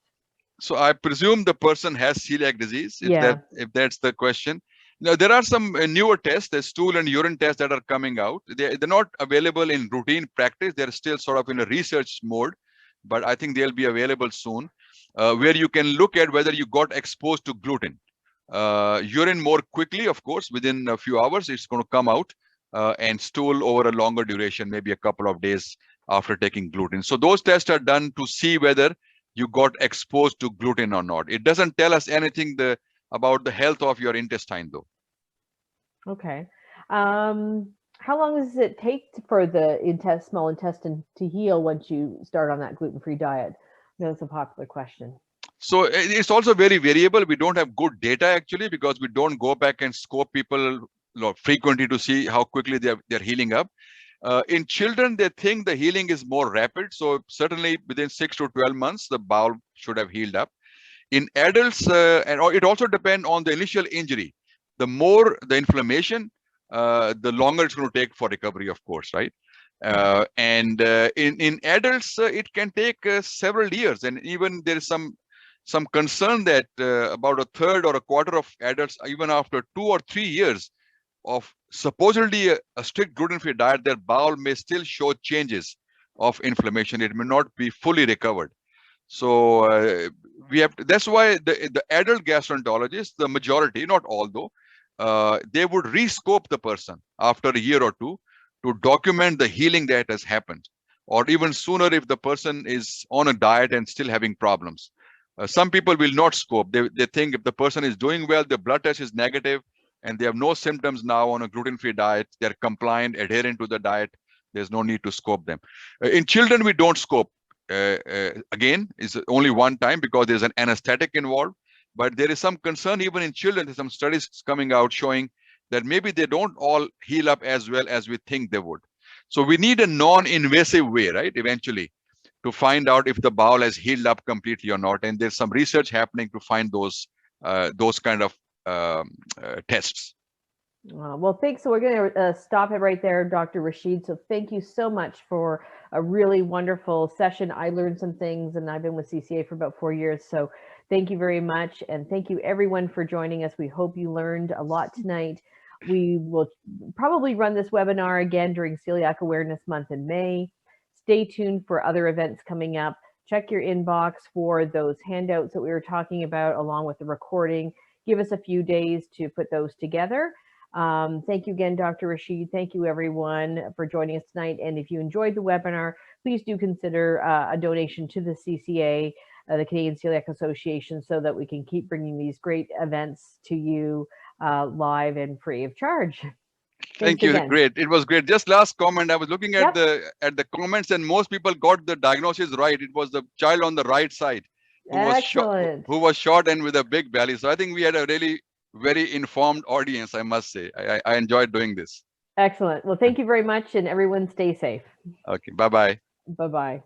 So I presume the person has celiac disease, if that's the question. Now, there are some newer tests, the stool and urine tests that are coming out. They're not available in routine practice. They're still sort of in a research mode, but I think they'll be available soon, where you can look at whether you got exposed to gluten. Urine more quickly, of course, within a few hours, it's going to come out, and stool over a longer duration, maybe a couple of days after taking gluten. So those tests are done to see whether you got exposed to gluten or not. It doesn't tell us anything about the health of your intestine, though. Okay. How long does it take for the small intestine to heal once you start on that gluten-free diet? That's a popular question. So it's also very variable. We don't have good data, actually, because we don't go back and scope people frequently to see how quickly they're healing up. In children, they think the healing is more rapid. So certainly within 6 to 12 months, the bowel should have healed up. In adults, and it also depends on the initial injury. The more the inflammation, the longer it's going to take for recovery, of course, right? In adults, it can take several years. And even there is some concern that about a third or a quarter of adults, even after 2 or 3 years of supposedly a strict gluten-free diet, their bowel may still show changes of inflammation. It may not be fully recovered. So we have to, that's why the adult gastroenterologists, the majority, not all though, they would rescope the person after a year or two to document the healing that has happened, or even sooner if the person is on a diet and still having problems. Some people will not scope. They think if the person is doing well, the blood test is negative, and they have no symptoms now on a gluten-free diet, they're compliant, adherent to the diet, there's no need to scope them. In children, we don't scope. Again, is only one time because there's an anesthetic involved, but there is some concern even in children. There's some studies coming out showing that maybe they don't all heal up as well as we think they would. So we need a non-invasive way, right, eventually, to find out if the bowel has healed up completely or not. And there's some research happening to find those kind of tests. Well, thanks. So we're going to stop it right there, Dr. Rashid. So thank you so much for a really wonderful session. I learned some things, and I've been with CCA for about 4 years. So thank you very much. And thank you everyone for joining us. We hope you learned a lot tonight. We will probably run this webinar again during Celiac Awareness Month in May. Stay tuned for other events coming up. Check your inbox for those handouts that we were talking about, along with the recording. Give us a few days to put those together. Thank you again, Dr. Rashid. Thank you, everyone, for joining us tonight. And if you enjoyed the webinar, please do consider a donation to the CCA, the Canadian Celiac Association, so that we can keep bringing these great events to you live and free of charge. Thank you. Again. Great. It was great. Just last comment. I was looking at the comments, and most people got the diagnosis right. It was the child on the right side who was short and with a big belly. So I think we had a really very informed audience, I must say. I enjoyed doing this. Excellent. Well, thank you very much, and everyone stay safe. Okay. Bye-bye. Bye-bye.